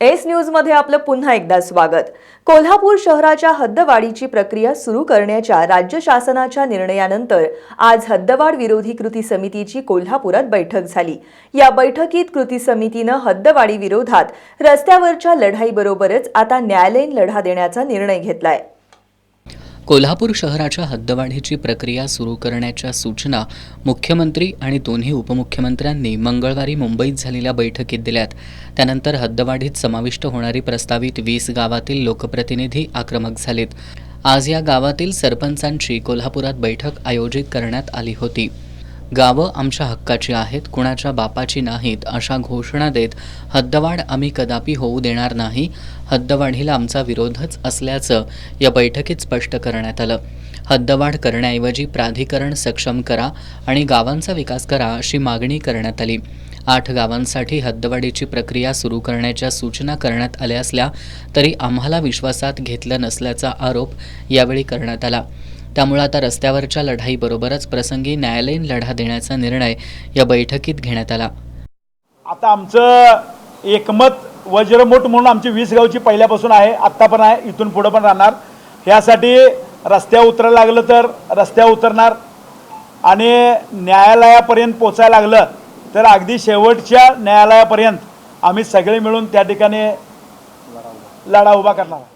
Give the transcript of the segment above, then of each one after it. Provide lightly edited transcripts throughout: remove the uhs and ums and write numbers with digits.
S news मध्ये आपलं पुन्हा एकदा स्वागत। कोल्हापूर शहराच्या हद्दवाढीची प्रक्रिया सुरू करण्याच्या राज्य शासनाच्या निर्णयानंतर आज हद्दवाढ विरोधी कृती समितीची कोल्हापुरात बैठक झाली। या बैठकीत कृती समितीने हद्दवाढी विरोधात रस्त्यावरच्या लढाईबरोबरच आता न्यायालयीन लढा देण्याचा निर्णय घेतलाय। कोल्हापूर शहराच्या हद्दवाढीची प्रक्रिया सुरू करण्याच्या सूचना मुख्यमंत्री आणि दोन्ही उपमुख्यमंत्र्यांनी मंगळवारी मुंबईत झालेल्या बैठकीत दिल्यात। त्यानंतर हद्दवाढीत समाविष्ट होणारी प्रस्तावित 20 गावातील लोकप्रतिनिधी आक्रमक झालेत। आज या गावातील सरपंचांची कोल्हापुरात बैठक आयोजित करण्यात आली होती। गावं आमच्या हक्काची आहेत, कुणाच्या बापाची नाहीत अशा घोषणा देत हद्दवाढ आम्ही कदापि होऊ देणार नाही, हद्दवाढीला आमचा विरोधच असल्याचं या बैठकीत स्पष्ट करण्यात आलं। हद्दवाढ करण्याऐवजी प्राधिकरण सक्षम करा आणि गावांचा विकास करा अशी मागणी करण्यात आली। 8 गावांसाठी हद्दवाढीची प्रक्रिया सुरू करण्याच्या सूचना करण्यात आल्या असल्या तरी आम्हाला विश्वासात घेतलं नसल्याचा आरोप यावेळी करण्यात आला। त्यामुळे आता रस्त्यावरच्या लढाईबरोबरच प्रसंगी न्यायालयीन लढा देण्याचा निर्णय या बैठकीत घेण्यात आला। आता आमचं एकमत वज्रमुठ म्हणून आमची 20 गावची पहिल्यापासून आहे, आत्ता पण आहे, इथून पुढे पण राहणार। यासाठी रस्त्यावर उतरायला लागलं तर रस्त्यावर उतरणार आणि न्यायालयापर्यंत पोचायला लागलं तर अगदी शेवटच्या न्यायालयापर्यंत आम्ही सगळे मिळून त्या ठिकाणी लढा उभा करणार।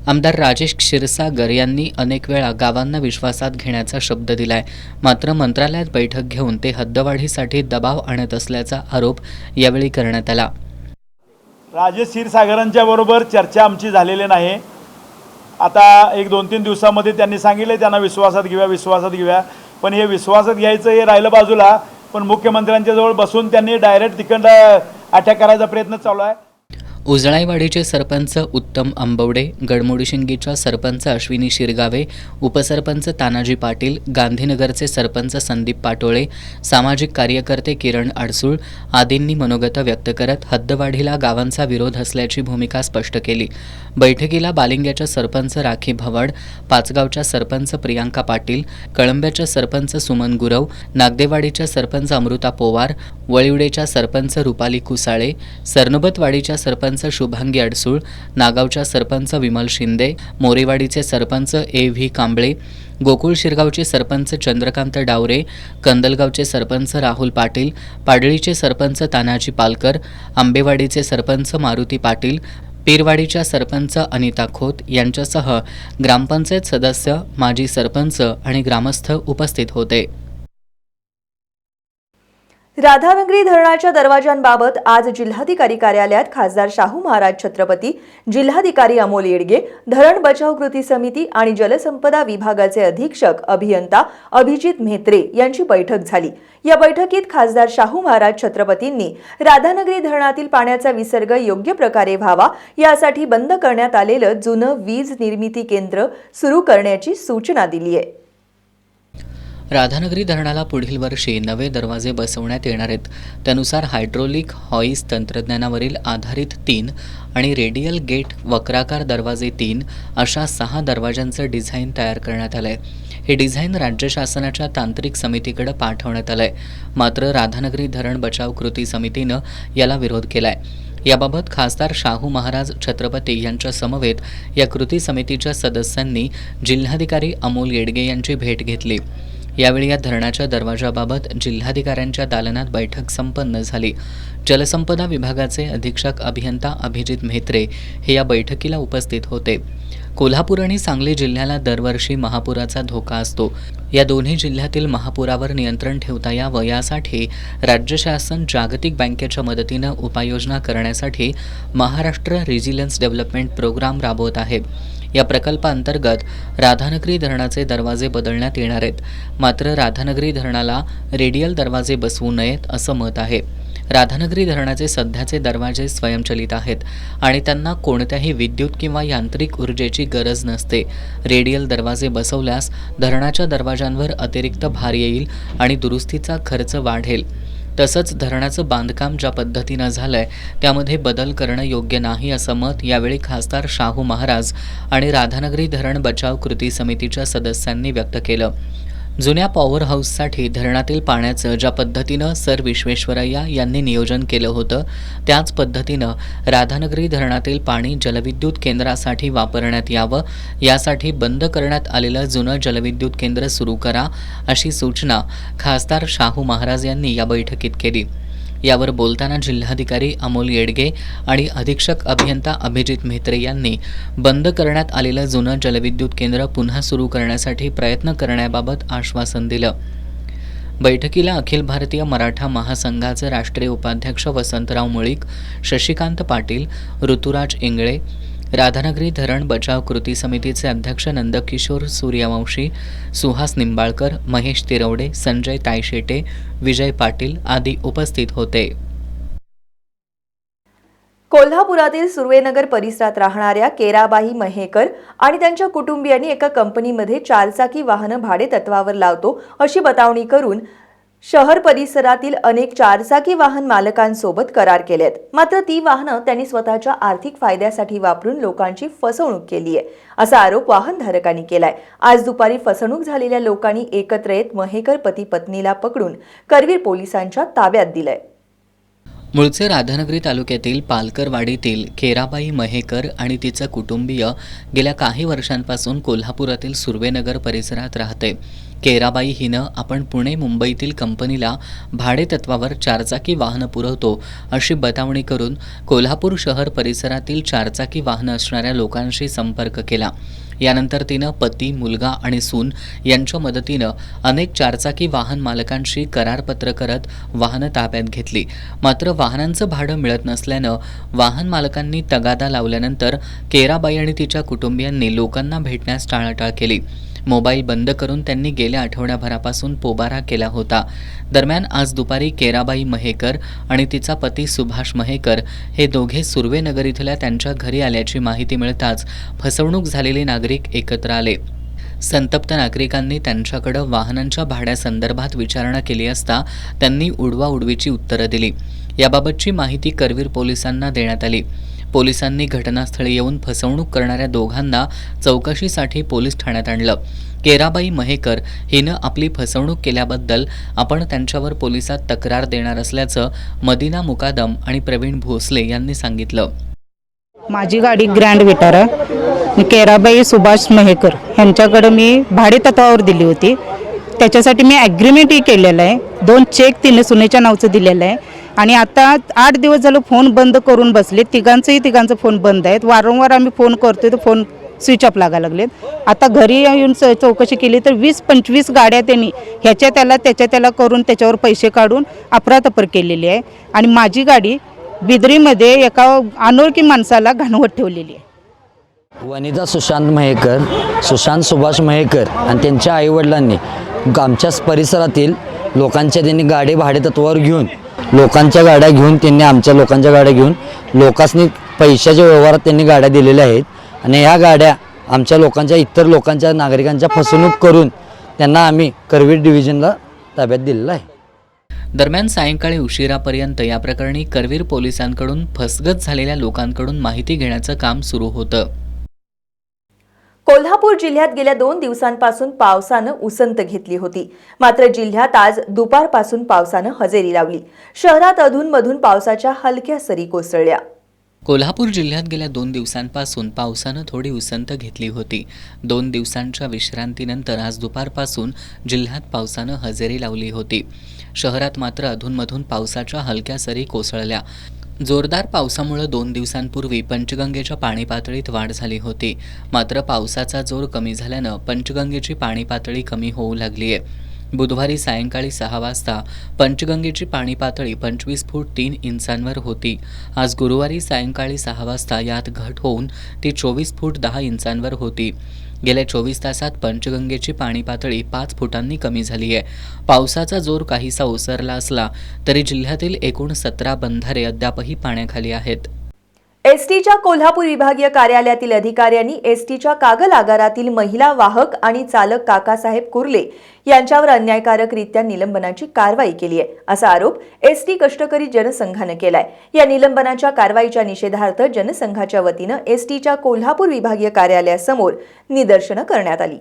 आमदार राजेश क्षीरसागर यांनी अनेक वेळा गावांना विश्वासात घेण्याचा शब्द दिलाय, मात्र मंत्रालयात बैठक घेऊन ते हद्दवाढीसाठी दबाव आणत असल्याचा आरोप यावेळी करण्यात आला। राजेश क्षीरसागरांच्या बरोबर चर्चा आमची झालेली नाही। आता 1-2-3 दिवसामध्ये त्यांनी सांगितले त्यांना विश्वासात घेऊया, पण हे विश्वासात घ्यायचं हे राहिलं बाजूला, पण मुख्यमंत्र्यांच्या जवळ बसून त्यांनी डायरेक्ट तिकडं अटॅक करायचा प्रयत्न चालू आहे। उजळाईवाडीचे सरपंच उत्तम आंबवडे, गडमोडीशिंगीच्या सरपंच अश्विनी शिरगावे, उपसरपंच तानाजी पाटील, गांधीनगरचे सरपंच संदीप पाटोळे, सामाजिक कार्यकर्ते किरण अडसूळ आदींनी मनोगत व्यक्त करत हद्दवाढीला गावांचा विरोध असल्याची भूमिका स्पष्ट केली। बैठकीला बालिंग्याच्या सरपंच राखी भवड, पाचगावच्या सरपंच प्रियांका पाटील, कळंब्याच्या सरपंच सुमन गुरव, नागदेवाडीच्या सरपंच अमृता पोवार, वळिवडेच्या सरपंच रुपाली कुसाळे, सरनोबतवाडीच्या सरपंच शुभांगी अडसूळ, नागावच्या सरपंच विमल शिंदे, मोरेवाडीचे सरपंच A.V. कांबळे, गोकुळ शिरगावचे सरपंच चंद्रकांत डावरे, कंदलगावचे सरपंच राहुल पाटील, पाडळीचे सरपंच तानाजी पालकर, आंबेवाडीचे सरपंच मारुती पाटील, पीरवाडीच्या सरपंच अनिता खोत यांच्यासह ग्रामपंचायत सदस्य, माजी सरपंच आणि ग्रामस्थ उपस्थित होते। राधानगरी धरणाच्या दरवाजांबाबत आज जिल्हाधिकारी कार्यालयात खासदार शाहू महाराज छत्रपती, जिल्हाधिकारी अमोल येडगे, धरण बचाव कृती समिती आणि जलसंपदा विभागाचे अधीक्षक अभियंता अभिजित म्हेत्रे यांची बैठक झाली। या बैठकीत खासदार शाहू महाराज छत्रपतींनी राधानगरी धरणातील पाण्याचा विसर्ग योग्य प्रकारे व्हावा यासाठी बंद करण्यात आलेलं जुनं वीज निर्मिती केंद्र सुरू करण्याची सूचना दिली आहे। राधानगरी धरणाला पुढील वर्षी नवे दरवाजे बसवण्यात येणार आहेत। त्यानुसार हायड्रोलिक हॉईस तंत्रज्ञानावरील आधारित 3 आणि रेडियल गेट वक्राकार दरवाजे 3 अशा 6 दरवाजांचं डिझाईन तयार करण्यात आलंय। हे डिझाईन राज्य शासनाच्या तांत्रिक समितीकडे पाठवण्यात आलंय, मात्र राधानगरी धरण बचाव कृती समितीनं याला विरोध केलाय। याबाबत खासदार शाहू महाराज छत्रपती यांच्या समवेत या कृती समितीच्या सदस्यांनी जिल्हाधिकारी अमोल येडगे यांची भेट घेतली। यावेळी या धरणाच्या दरवाजाबाबत जिल्हाधिकाऱ्यांच्या दालनात बैठक संपन्न झाली। जलसंपदा विभागाचे अधीक्षक अभियंता अभिजित म्हेत्रे हे या बैठकीला उपस्थित होते। कोल्हापूर आणि सांगली जिल्ह्याला दरवर्षी महापुराचा धोका असतो। या दोन्ही जिल्ह्यातील महापुरावर नियंत्रण ठेवता यावं यासाठी राज्य शासन जागतिक बँकेच्या मदतीनं उपाययोजना करण्यासाठी महाराष्ट्र रेझिलियन्स डेव्हलपमेंट प्रोग्राम राबवत आहे। या प्रकल्पाअंतर्गत राधानगरी धरणाचे दरवाजे बदलण्यात येणार आहेत, मात्र राधानगरी धरणाला रेडियल दरवाजे बसवू नयेत असं मत आहे। राधानगरी धरणाचे सध्याचे दरवाजे स्वयंचलित आहेत आणि त्यांना कोणत्याही विद्युत किंवा यांत्रिक ऊर्जेची गरज नसते। रेडियल दरवाजे बसवल्यास धरणाच्या दरवाजांवर अतिरिक्त भार येईल आणि दुरुस्तीचा खर्च वाढेल। तसंच धरणाचं बांधकाम ज्या पद्धतीनं झालंय त्यामध्ये बदल करणं योग्य नाही असं मत यावेळी खासदार शाहू महाराज आणि राधानगरी धरण बचाव कृती समितीच्या सदस्यांनी व्यक्त केलं। जुन्या पॉवर हाऊससाठी धरणातील पाण्याचं ज्या पद्धतीनं सर विश्वेश्वरय्या यांनी नियोजन केलं होतं त्याच पद्धतीनं राधानगरी धरणातील पाणी जलविद्युत केंद्रासाठी वापरण्यात यावं, यासाठी बंद करण्यात आलेलं जुनं जलविद्युत केंद्र सुरू करा, अशी सूचना खासदार शाहू महाराज यांनी या बैठकीत केली. यावर बोलताना जिल्हाधिकारी अमोल येडगे आणि अधीक्षक अभियंता अभिजित म्हेत्रे यांनी बंद करण्यात आलेलं जुनं जलविद्युत केंद्र पुन्हा सुरू करण्यासाठी प्रयत्न करण्याबाबत आश्वासन दिलं. बैठकीला अखिल भारतीय मराठा महासंघाचे राष्ट्रीय उपाध्यक्ष वसंतराव मुळीक, शशिकांत पाटील, ऋतुराज इंगळे, राधानगरी धरण बचाव कृती समितीचे अध्यक्ष नंदकिशोर सूर्यवंशी, सुहास निंबाळकर, महेश तिरवडे, संजय तायशेटे, विजय पाटील आदी उपस्थित होते. कोल्हापुरातील सुर्वेनगर परिसरात राहणाऱ्या केराबाई महेकर आणि त्यांच्या कुटुंबियांनी एका कंपनीमध्ये 4 चाकी वाहनं भाडे तत्वावर लावतो अशी बतावणी करून शहर परिसरातील अनेक 4 चाकी वाहन मालकांसोबत करार केलेत. मात्र ती वाहनं त्यांनी स्वतःच्या आर्थिक फायद्यासाठी वापरून लोकांची फसवणूक केली आहे, असा आरोप वाहनधारकांनी केलाय. आज दुपारी फसवणूक झालेल्या लोकांनी एकत्र येत महेकर पती पत्नीला पकडून करवीर पोलिसांच्या ताब्यात दिलंय. मूळचे राधानगरी तालुक्यातील पालकरवाडीतील केराबाई महेकर आणि तिचं कुटुंबीय गेल्या काही वर्षांपासून कोल्हापुरातील सुर्वेनगर परिसरात राहते. केराबाई हिनं आपण पुणे मुंबईतील कंपनीला भाडेतत्वावर 4 चाकी वाहनं पुरवतो अशी बतावणी करून कोल्हापूर शहर परिसरातील 4 चाकी वाहनं असणाऱ्या लोकांशी संपर्क केला. यानंतर तिनं पती, मुलगा आणि सून यांच्या मदतीनं अनेक 4 चाकी वाहन मालकांशी करारपत्र करत वाहनं ताब्यात घेतली. मात्र वाहनांचं भाडं मिळत नसल्यानं वाहन मालकांनी तगादा लावल्यानंतर केराबाई आणि तिच्या कुटुंबियांनी लोकांना भेटण्यास टाळाटाळ केली. मोबाईल बंद करून त्यांनी गेल्या आठवड्याभरापासून पोबारा केला होता. दरम्यान आज दुपारी केराबाई महेकर आणि तिचा पती सुभाष महेकर हे दोघे सुर्वेनगर इथल्या त्यांच्या घरी आल्याची माहिती मिळताच फसवणूक झालेले नागरिक एकत्र आले. संतप्त नागरिकांनी त्यांच्याकडे वाहनांच्या भाड्यासंदर्भात विचारणा केली असता त्यांनी उडवाउडवीची उत्तरं दिली. याबाबतची माहिती करवीर पोलिसांना देण्यात आली. पोलिसांनी घटनास्थळी येऊन फसवणूक करणाऱ्या दोघांना चौकशीसाठी पोलीस ठाण्यात आणलं. केराबाई महेकर हिनं आपली फसवणूक केल्याबद्दल आपण त्यांच्यावर पोलिसात तक्रार देणार असल्याचं मदिना मुकादम आणि प्रवीण भोसले यांनी सांगितलं. माझी गाडी ग्रँड विटारा केराबाई सुभाष महेकर यांच्याकडे मी भाडेतत्वावर दिली होती. त्याच्यासाठी मी ॲग्रीमेंटही केलेलं आहे. 2 चेक तिने सुनेच्या नावचं दिलेलं आहे. आणि आता 8 दिवस झालं फोन बंद करून बसले. तिघांचं फोन बंद आहेत. वारंवार आम्ही फोन करतोय तर फोन स्विच ऑफ लागायला लागलेत. आता घरी येऊन चौकशी केली तर 20-25 गाड्या त्यांनी ह्याच्या त्याला करून त्याच्यावर पैसे काढून अफरातफर केलेली आहे. आणि माझी गाडी बिदरीमध्ये एका अनोळखी माणसाला घाणवत ठेवलेली आहे. वनिता सुशांत महेकर, सुशांत सुभाष महेकर आणि त्यांच्या आईवडिलांनी आमच्या परिसरातील लोकांच्या त्यांनी गाडी भाडेतत्वावर घेऊन लोकांच्या गाड्या घेऊन त्यांनी आमच्या लोकांच्या गाड्या घेऊन लोकांनी पैशाच्या व्यवहारात त्यांनी गाड्या दिलेल्या आहेत. आणि ह्या गाड्या आमच्या लोकांच्या इतर लोकांच्या नागरिकांच्या फसवणूक करून त्यांना आम्ही करवीर डिव्हिजनला ताब्यात दिलेलं आहे. दरम्यान सायंकाळी उशिरापर्यंत या प्रकरणी करवीर पोलिसांकडून फसगत झालेल्या लोकांकडून माहिती घेण्याचं काम सुरू होतं. कोल्हापूर जिल्ह्यात गेल्या 2 दिवसांपासून पावसानं उसंत घेतली होती. मात्र जिल्ह्यात आज दुपारपासून पावसानं हजेरी लावली. शहरात अधूनमधून पावसाच्या हलक्या सरी कोसळल्या. कोल्हापूर जिल्ह्यात गेल्या 2 दिवसांपासून पावसानं थोडी उसंत घेतली होती. 2 दिवसांच्या विश्रांतीनंतर आज दुपारपासून जिल्ह्यात पावसानं हजेरी लावली होती. शहरात मात्र अधूनमधून पावसाच्या हलक्या सरी कोसळल्या. जोरदार पावसामुळे 2 दिवसांपूर्वी पंचगंगेच्या पाणी पातळीत वाढ झाली होती. मात्र पावसाचा जोर कमी झाल्यानं पंचगंगेची पाणी पातळी कमी होऊ लागली आहे. बुधवारी सायंकाळी 6 वाजता पंचगंगेची पाणी पातळी 25 फूट 3 इंचांवर होती. आज गुरुवारी सायंकाळी 6 वाजता यात घट होऊन ती 24 फूट 10 इंचांवर होती. गेल्या 24 तासात पंचगंगेची पाणी पातळी 5 फुटांनी कमी झाली आहे. पावसाचा जोर काहीसा ओसरला असला तरी जिल्ह्यातील एकूण 17 बंधारे अद्यापही पाण्याखाली आहेत. एसटीच्या कोल्हापूर विभागीय कार्यालयातील अधिकाऱ्यांनी एसटीच्या कागल आगारातील महिला वाहक आणि चालक काकासाहेब कुर्ले यांच्यावर अन्यायकारकरित्या निलंबनाची कारवाई केली आहे, असा आरोप एसटी कष्टकरी जनसंघानं केलाय. या निलंबनाच्या कारवाईच्या निषेधार्थ जनसंघाच्या वतीनं एसटीच्या कोल्हापूर विभागीय कार्यालयासमोर निदर्शनं करण्यात आली.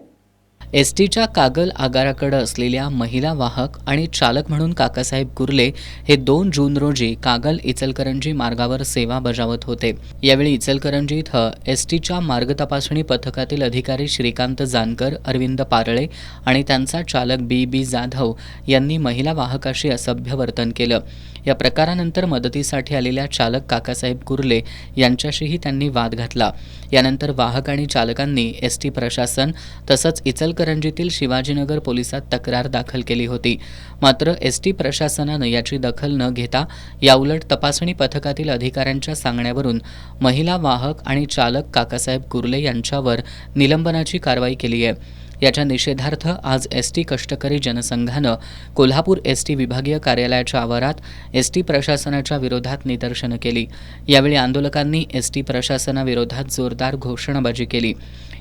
एस टीच्या कागल आगाराकडे असलेल्या महिला वाहक आणि चालक म्हणून काकासाहेब कुर्ले हे 2 जून रोजी कागल इचलकरंजी मार्गावर सेवा बजावत होते. यावेळी इचलकरंजी इथं एस टीच्या मार्ग तपासणी पथकातील अधिकारी श्रीकांत जानकर, अरविंद पारळे आणि त्यांचा चालक बी जाधव यांनी महिला वाहकाशी असभ्य वर्तन केलं. या प्रकारानंतर मदतीसाठी आलेल्या चालक काकासाहेब कुर्ले यांच्याशीही त्यांनी वाद घातला. यानंतर वाहक आणि चालकांनी एस टी प्रशासन तसंच इचलकरंजीतील शिवाजीनगर पोलिसात तक्रार दाखल केली होती. मात्र एस टी प्रशासनानं याची दखल न घेता याउलट तपासणी पथकातील अधिकाऱ्यांच्या सांगण्यावरून महिला वाहक आणि चालक काकासाहेब कुर्ले यांच्यावर निलंबनाची कारवाई केली आहे. याच्या निषेधार्थ आज एस टी कष्टकरी जनसंघानं कोल्हापूर एस टी विभागीय कार्यालयाच्या आवारात एस टी प्रशासनाच्या विरोधात निदर्शनं केली. यावेळी आंदोलकांनी एस टी प्रशासनाविरोधात जोरदार घोषणाबाजी केली.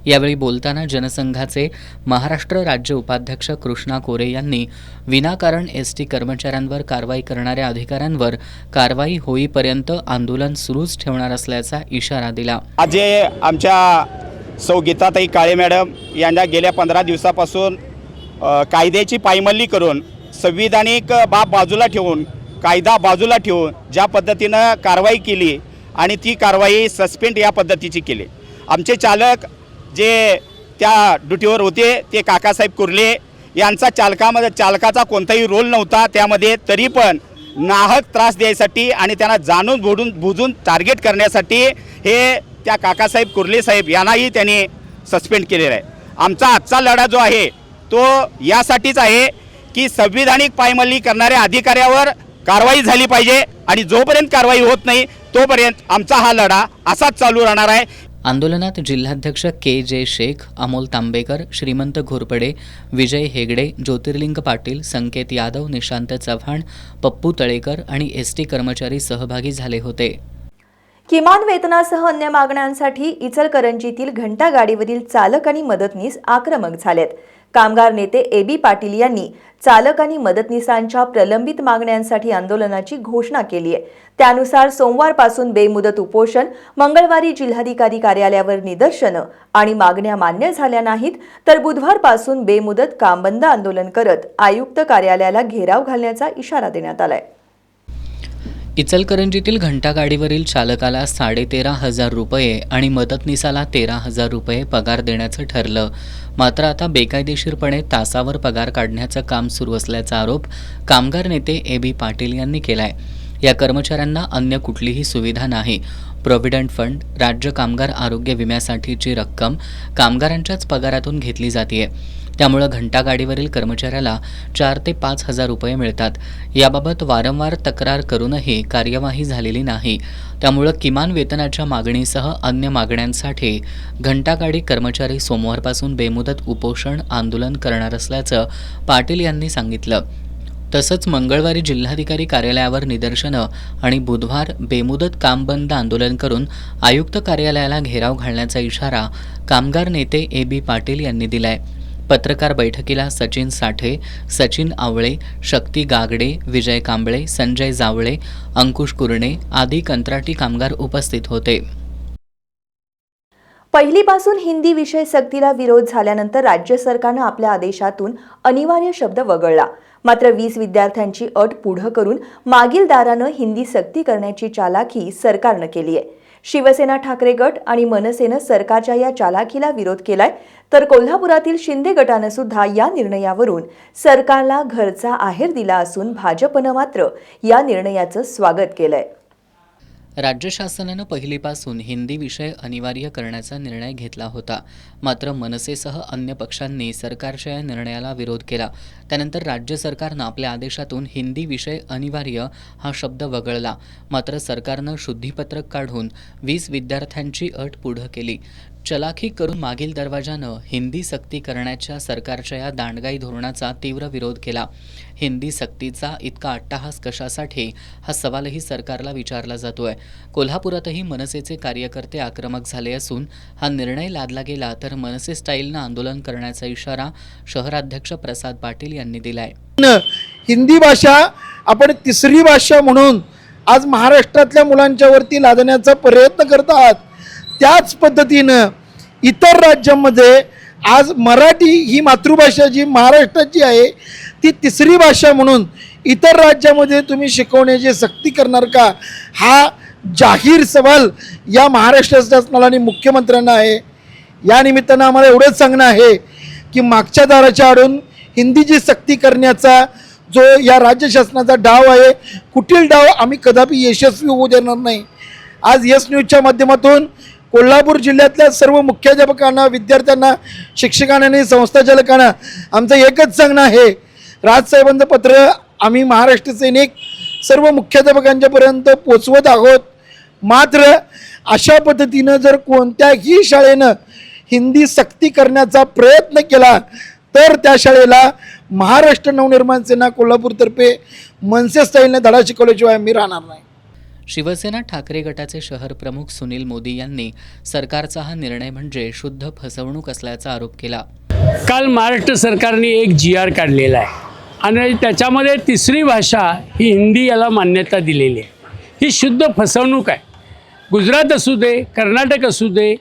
यावेळी बोलताना जनसंघाचे महाराष्ट्र राज्य उपाध्यक्ष कृष्णा कोरे यांनी विनाकारण एस टी कर्मचाऱ्यांवर कारवाई करणाऱ्या अधिकाऱ्यांवर कारवाई होईपर्यंत आंदोलन सुरूच ठेवणार असल्याचा इशारा दिला. आज जे आमच्या सौ गीताताई काळे मॅडम यांना गेल्या 15 दिवसापासून कायद्याची पायमल्ली करून संविधानिक बाब बाजूला ठेवून कायदा बाजूला ठेवून ज्या पद्धतीनं कारवाई केली आणि ती कारवाई सस्पेंड या पद्धतीची केली. आमचे चालक जे त्या ड्युटीवर होते ते काकासाहेब कुर्ले यांचा चालकाचा कोणताही रोल नव्हता त्यामध्ये, तरी पण नाहक त्रास द्यायसाठी आणि त्यांना जाणून बुजून टार्गेट करण्यासाठी हे त्या काकासाहेब कुर्ले साहेब यांनाही त्यांनी सस्पेंड केलेला आहे. आमचा आजचा लढा जो आहे तो यासाठीच आहे की संविधानिक पायमल्ली करणाऱ्या अधिकाऱ्यावर कारवाई झाली पाहिजे आणि जोपर्यंत कारवाई होत नाही तोपर्यंत आमचा हा लढा असाच चालू राहणार आहे. आंदोलनात जिल्हाध्यक्ष के.जे. शेख, अमोल तांबेकर, श्रीमंत घोरपडे, विजय हेगडे, ज्योतिर्लिंग पाटील, संकेत यादव, निशांत चव्हाण, पप्पू तळेकर आणि एस टी कर्मचारी सहभागी झाले होते. किमान वेतनासह अन्य मागण्यांसाठी इचलकरंजीतील घंटागाडीवरील चालक आणि मदतनीस आक्रमक झालेत. कामगार नेते ए.बी. पाटील यांनी चालक आणि मदतनीसांच्या प्रलंबित मागण्यांसाठी आंदोलनाची घोषणा केली आहे. त्यानुसार सोमवारपासून बेमुदत उपोषण, मंगळवारी जिल्हाधिकारी कार्यालयावर निदर्शनं आणि मागण्या मान्य झाल्या नाहीत तर बुधवारपासून बेमुदत कामबंद आंदोलन करत आयुक्त कार्यालयाला घेराव घालण्याचा इशारा देण्यात आलाय. इचलकरंजीतील घंटागाडीवरील चालकाला 13,500 रुपये आणि मदतनीसाला 13,000 रुपये पगार देण्याचं ठरलं. मात्र आता बेकायदेशीरपणे तासावर पगार काढण्याचं काम सुरू असल्याचा आरोप कामगार नेते ए.बी. पाटील यांनी केलाय. या कर्मचाऱ्यांना अन्य कुठलीही सुविधा नाही. प्रॉव्हिडंट फंड, राज्य कामगार आरोग्य विम्यासाठीची रक्कम कामगारांच्याच पगारातून घेतली जाते. त्यामुळे घंटागाडीवरील कर्मचाऱ्याला 4 ते 5,000 रुपये मिळतात. याबाबत वारंवार तक्रार करूनही कार्यवाही झालेली नाही. त्यामुळे किमान वेतनाच्या मागणीसह अन्य मागण्यांसाठी घंटागाडी कर्मचारी सोमवारपासून बेमुदत उपोषण आंदोलन करणार असल्याचं पाटील यांनी सांगितलं. तसंच मंगळवारी जिल्हाधिकारी कार्यालयावर निदर्शनं आणि बुधवार बेमुदत काम बंद आंदोलन करून आयुक्त कार्यालयाला घेराव घालण्याचा इशारा कामगार नेते ए.बी. पाटील यांनी दिलाय. पत्रकार बैठकीला सचिन साठे, सचिन आवळे, शक्ती गागडे, विजय कांबळे, संजय जावळे, अंकुश कुरणे आदी कंत्राटी कामगार उपस्थित होते. पहिलीपासून हिंदी विषय सक्तीला विरोध झाल्यानंतर राज्य सरकारनं आपल्या आदेशातून अनिवार्य शब्द वगळला. मात्र 20 विद्यार्थ्यांची अट पुढं करून मागील दारानं हिंदी सक्ती करण्याची चालाखी सरकारनं केली आहे. शिवसेना ठाकरे गट आणि मनसेनं सरकारच्या या चालाखीला विरोध केलाय तर कोल्हापुरातील शिंदे गटानं सुद्धा या निर्णयावरून सरकारला घरचा आहेर दिला असून भाजपनं मात्र या निर्णयाचं स्वागत केलंय. राज्य शासनानं पहिलीपासून हिंदी विषय अनिवार्य करण्याचा निर्णय घेतला होता. मात्र मनसेसह अन्य पक्षांनी सरकारच्या या निर्णयाला विरोध केला. त्यानंतर राज्य सरकारनं आपल्या आदेशातून हिंदी विषय अनिवार्य हा शब्द वगळला. मात्र सरकारनं शुद्धीपत्रक काढून 20 विद्यार्थ्यांची अट पुढं केली. चलाखी करून मागील दरवाजानं हिंदी सक्ती करण्याच्या सरकारच्या या दांडगाई धोरणाचा तीव्र विरोध केला. हिंदी सक्तीचा इतका अट्टाहास कशासाठी हा सवालही सरकारला विचारला जातोय. कोल्हापुरातही मनसेचे कार्यकर्ते आक्रमक झाले असून हा निर्णय लादला गेला तर मनसे स्टाईलनं आंदोलन करण्याचा इशारा शहराध्यक्ष प्रसाद पाटील यांनी दिलाय. हिंदी भाषा आपण तिसरी भाषा म्हणून आज महाराष्ट्रातल्या मुलांच्यावरती लादण्याचा प्रयत्न करत आहात. त्याच पद्धतीनं इतर राज्यांमध्ये आज मराठी ही मातृभाषा जी महाराष्ट्राची आहे ती तिसरी भाषा म्हणून इतर राज्यामध्ये तुम्ही शिकवण्याची सक्ती करणार का, हा जाहीर सवाल या महाराष्ट्र शासनाला आणि मुख्यमंत्र्यांना आहे. या निमित्तानं आम्हाला एवढंच सांगणं आहे की मागच्या दाराच्या आडून हिंदीची सक्ती करण्याचा जो या राज्य शासनाचा डाव आहे, कुटील डाव आम्ही कदापि यशस्वी होऊ देणार नाही. आज यस न्यूजच्या माध्यमातून कोल्हापूर जिल्ह्यातल्या सर्व मुख्याध्यापकांना, विद्यार्थ्यांना, शिक्षकांना आणि संस्थाचालकांना आमचं एकच सांगणं आहे, राजसाहेबांचं पत्र आम्ही महाराष्ट्र सैनिक सर्व मुख्याध्यापकांच्यापर्यंत पोचवत आहोत. मात्र अशा पद्धतीनं जर कोणत्याही शाळेनं हिंदी सक्ती करण्याचा प्रयत्न केला तर त्या शाळेला महाराष्ट्र नवनिर्माण सेना कोल्हापूरतर्फे मनसे स्टाईलने धडा शिकवल्याशिवाय आम्ही राहणार नाही. शिवसेना ठाकरे गटाचे शहर प्रमुख सुनील मोदी यांनी सरकारचा हा निर्णय म्हणजे शुद्ध फसवणूक असल्याचा आरोप केला. काल महाराष्ट्र सरकारने एक GR काढलेला आहे आणि त्याच्यामध्ये तिसरी भाषा ही हिंदी याला मान्यता दिलेली आहे. ही शुद्ध फसवणूक आहे. गुजरात असू दे, कर्नाटक असू दे,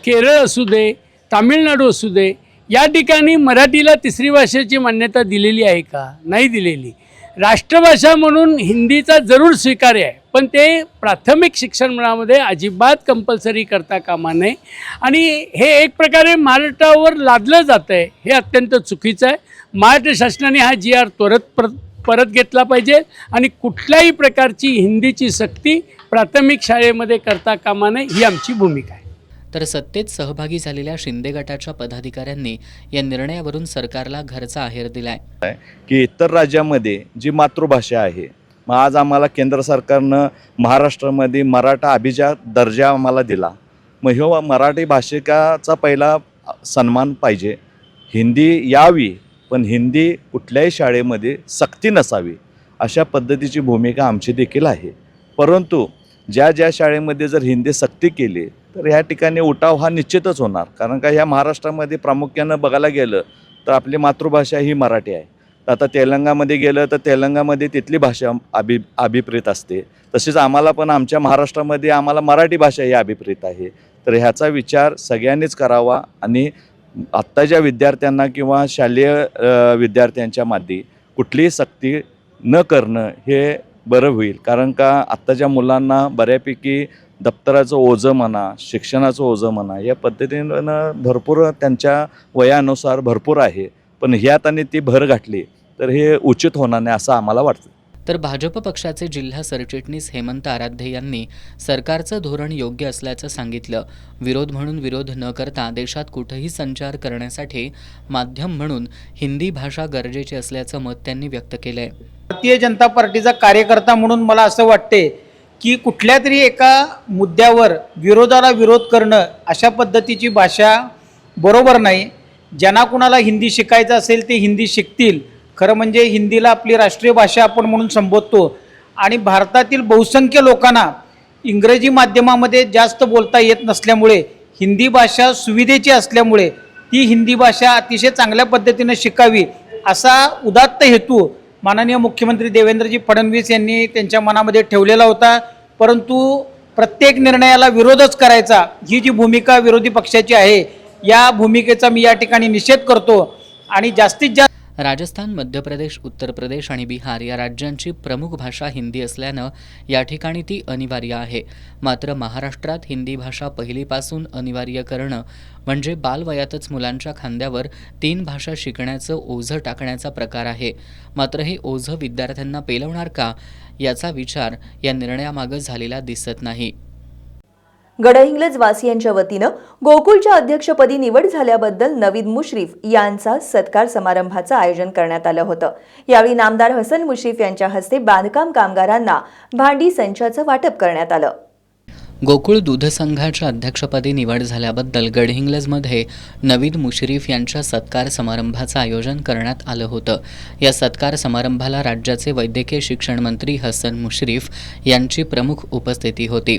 केरळ असू दे, तामिळनाडू असू दे, या ठिकाणी मराठीला तिसरी भाषेची मान्यता दिलेली आहे का? नाही दिलेली. राष्ट्रभाषा म्हणून हिंदीचा जरूर स्वीकार्य आहे, पण ते प्राथमिक शिक्षणामध्ये अजिबात कंपल्सरी करता कामा नये. आणि हे एक प्रकारे महाराष्ट्रावर लादलं जातं आहे, हे अत्यंत चुकीचं आहे. महाराष्ट्र शासनाने हा GR त्वरित परत घेतला पाहिजे आणि कुठल्याही प्रकारची हिंदीची सक्ती प्राथमिक शाळेमध्ये करता कामा नये, ही आमची भूमिका आहे. तर सत्तेत सहभागी झालेल्या शिंदे गटाच्या पदाधिकाऱ्यांनी या निर्णयावरून सरकारला घरचा आहेर दिलाय की इतर राज्यामध्ये जी मातृभाषा आहे, मग आज आम्हाला केंद्र सरकारनं महाराष्ट्रामध्ये मराठा अभिजात दर्जा आम्हाला दिला. मग ह्यो मराठी भाषिकाचा पहिला सन्मान पाहिजे. हिंदी यावी, पण हिंदी कुठल्याही शाळेमध्ये सक्ती नसावी, अशा पद्धतीची भूमिका आमची देखील आहे. परंतु ज्या शाळेमध्ये जर हिंदी सक्ती केली तर ह्या ठिकाणी उठाव हा निश्चितच होणार. कारण का ह्या महाराष्ट्रामध्ये प्रामुख्यानं बघायला गेलं तर आपली मातृभाषा ही मराठी आहे. आता तेलंगामध्ये गेलं तर तेलंगामध्ये तिथली भाषा अभिप्रेत असते. तसेच आम्हाला पण आमच्या महाराष्ट्रामध्ये आम्हाला मराठी भाषा ही अभिप्रेत आहे. तर ह्याचा विचार सगळ्यांनीच करावा आणि आत्ताच्या विद्यार्थ्यांना किंवा शालेय विद्यार्थ्यांच्या मध्ये कुठलीही सक्ती न करणं हे बरं होईल. कारण का आत्ताच्या मुलांना बऱ्यापैकी दप्तराचं ओझं म्हणा, शिक्षणाचं ओझं म्हणा, या पद्धतीनं भरपूर त्यांच्या वयानुसार भरपूर आहे. पण ह्यात आणि ती भर गाठली तर हे उचित होणार नाही असं आम्हाला वाटतं. तर भाजप पक्षाचे जिल्हा सरचिटणीस हेमंत आराध्ये यांनी सरकारचं धोरण योग्य असल्याचं सांगितलं. विरोध म्हणून विरोध न करता देशात कुठेही संचार करण्यासाठी माध्यम म्हणून हिंदी भाषा गरजेची असल्याचं मत त्यांनी व्यक्त केलंय. भारतीय जनता पार्टीचा कार्यकर्ता म्हणून मला असं वाटते की कुठल्या तरी एका मुद्द्यावर विरोधाला विरोध करणं अशा पद्धतीची भाषा बरोबर नाही. ज्यांना कुणाला हिंदी शिकायचं असेल ते हिंदी शिकतील. खरं म्हणजे हिंदीला आपली राष्ट्रीय भाषा आपण म्हणून संबोधतो आणि भारतातील बहुसंख्य लोकांना इंग्रजी माध्यमामध्ये जास्त बोलता येत नसल्यामुळे हिंदी भाषा सुविधेची असल्यामुळे ती हिंदी भाषा अतिशय चांगल्या पद्धतीने शिकावी असा उदात्त हेतू माननीय मुख्यमंत्री देवेंद्रजी फडणवीस यांनी त्यांच्या मनामध्ये ठेवलेला होता. परंतु प्रत्येक निर्णयाला विरोधच करायचा ही जी भूमिका विरोधी पक्षाची आहे, या भूमिकेचा मी या ठिकाणी निषेध करतो. आणि जास्तीत जास्त राजस्थान, मध्य प्रदेश, उत्तर प्रदेश आणि बिहार या राज्यांची प्रमुख भाषा हिंदी असल्यानं या ठिकाणी ती अनिवार्य आहे. मात्र महाराष्ट्रात हिंदी भाषा पहिलीपासून अनिवार्य करणं म्हणजे बालवयातच मुलांच्या खांद्यावर 3 भाषा शिकण्याचं ओझं टाकण्याचा प्रकार आहे. मात्र हे ओझं विद्यार्थ्यांना पेलवणार का, याचा विचार या निर्णयामागं झालेला दिसत नाही. गडहिंग्लज वासियांच्या वतीनं गोकुळच्या अध्यक्षपदी निवड झाल्याबद्दल नवीद मुश्रीफ यांचा सत्कार समारंभाचं आयोजन करण्यात आलं होतं. यावेळी नामदार हसन मुश्रीफ यांच्या हस्ते बांधकाम कामगारांना भांडी संचाचं वाटप करण्यात आलं. गोकुळ दूध संघाच्या अध्यक्षपदी निवड झाल्याबद्दल गडहिंग्लजमध्ये नवीद मुश्रीफ यांच्या सत्कार समारंभाचं आयोजन करण्यात आलं होतं. या सत्कार समारंभाला राज्याचे वैद्यकीय शिक्षण मंत्री हसन मुश्रीफ यांची प्रमुख उपस्थिती होती.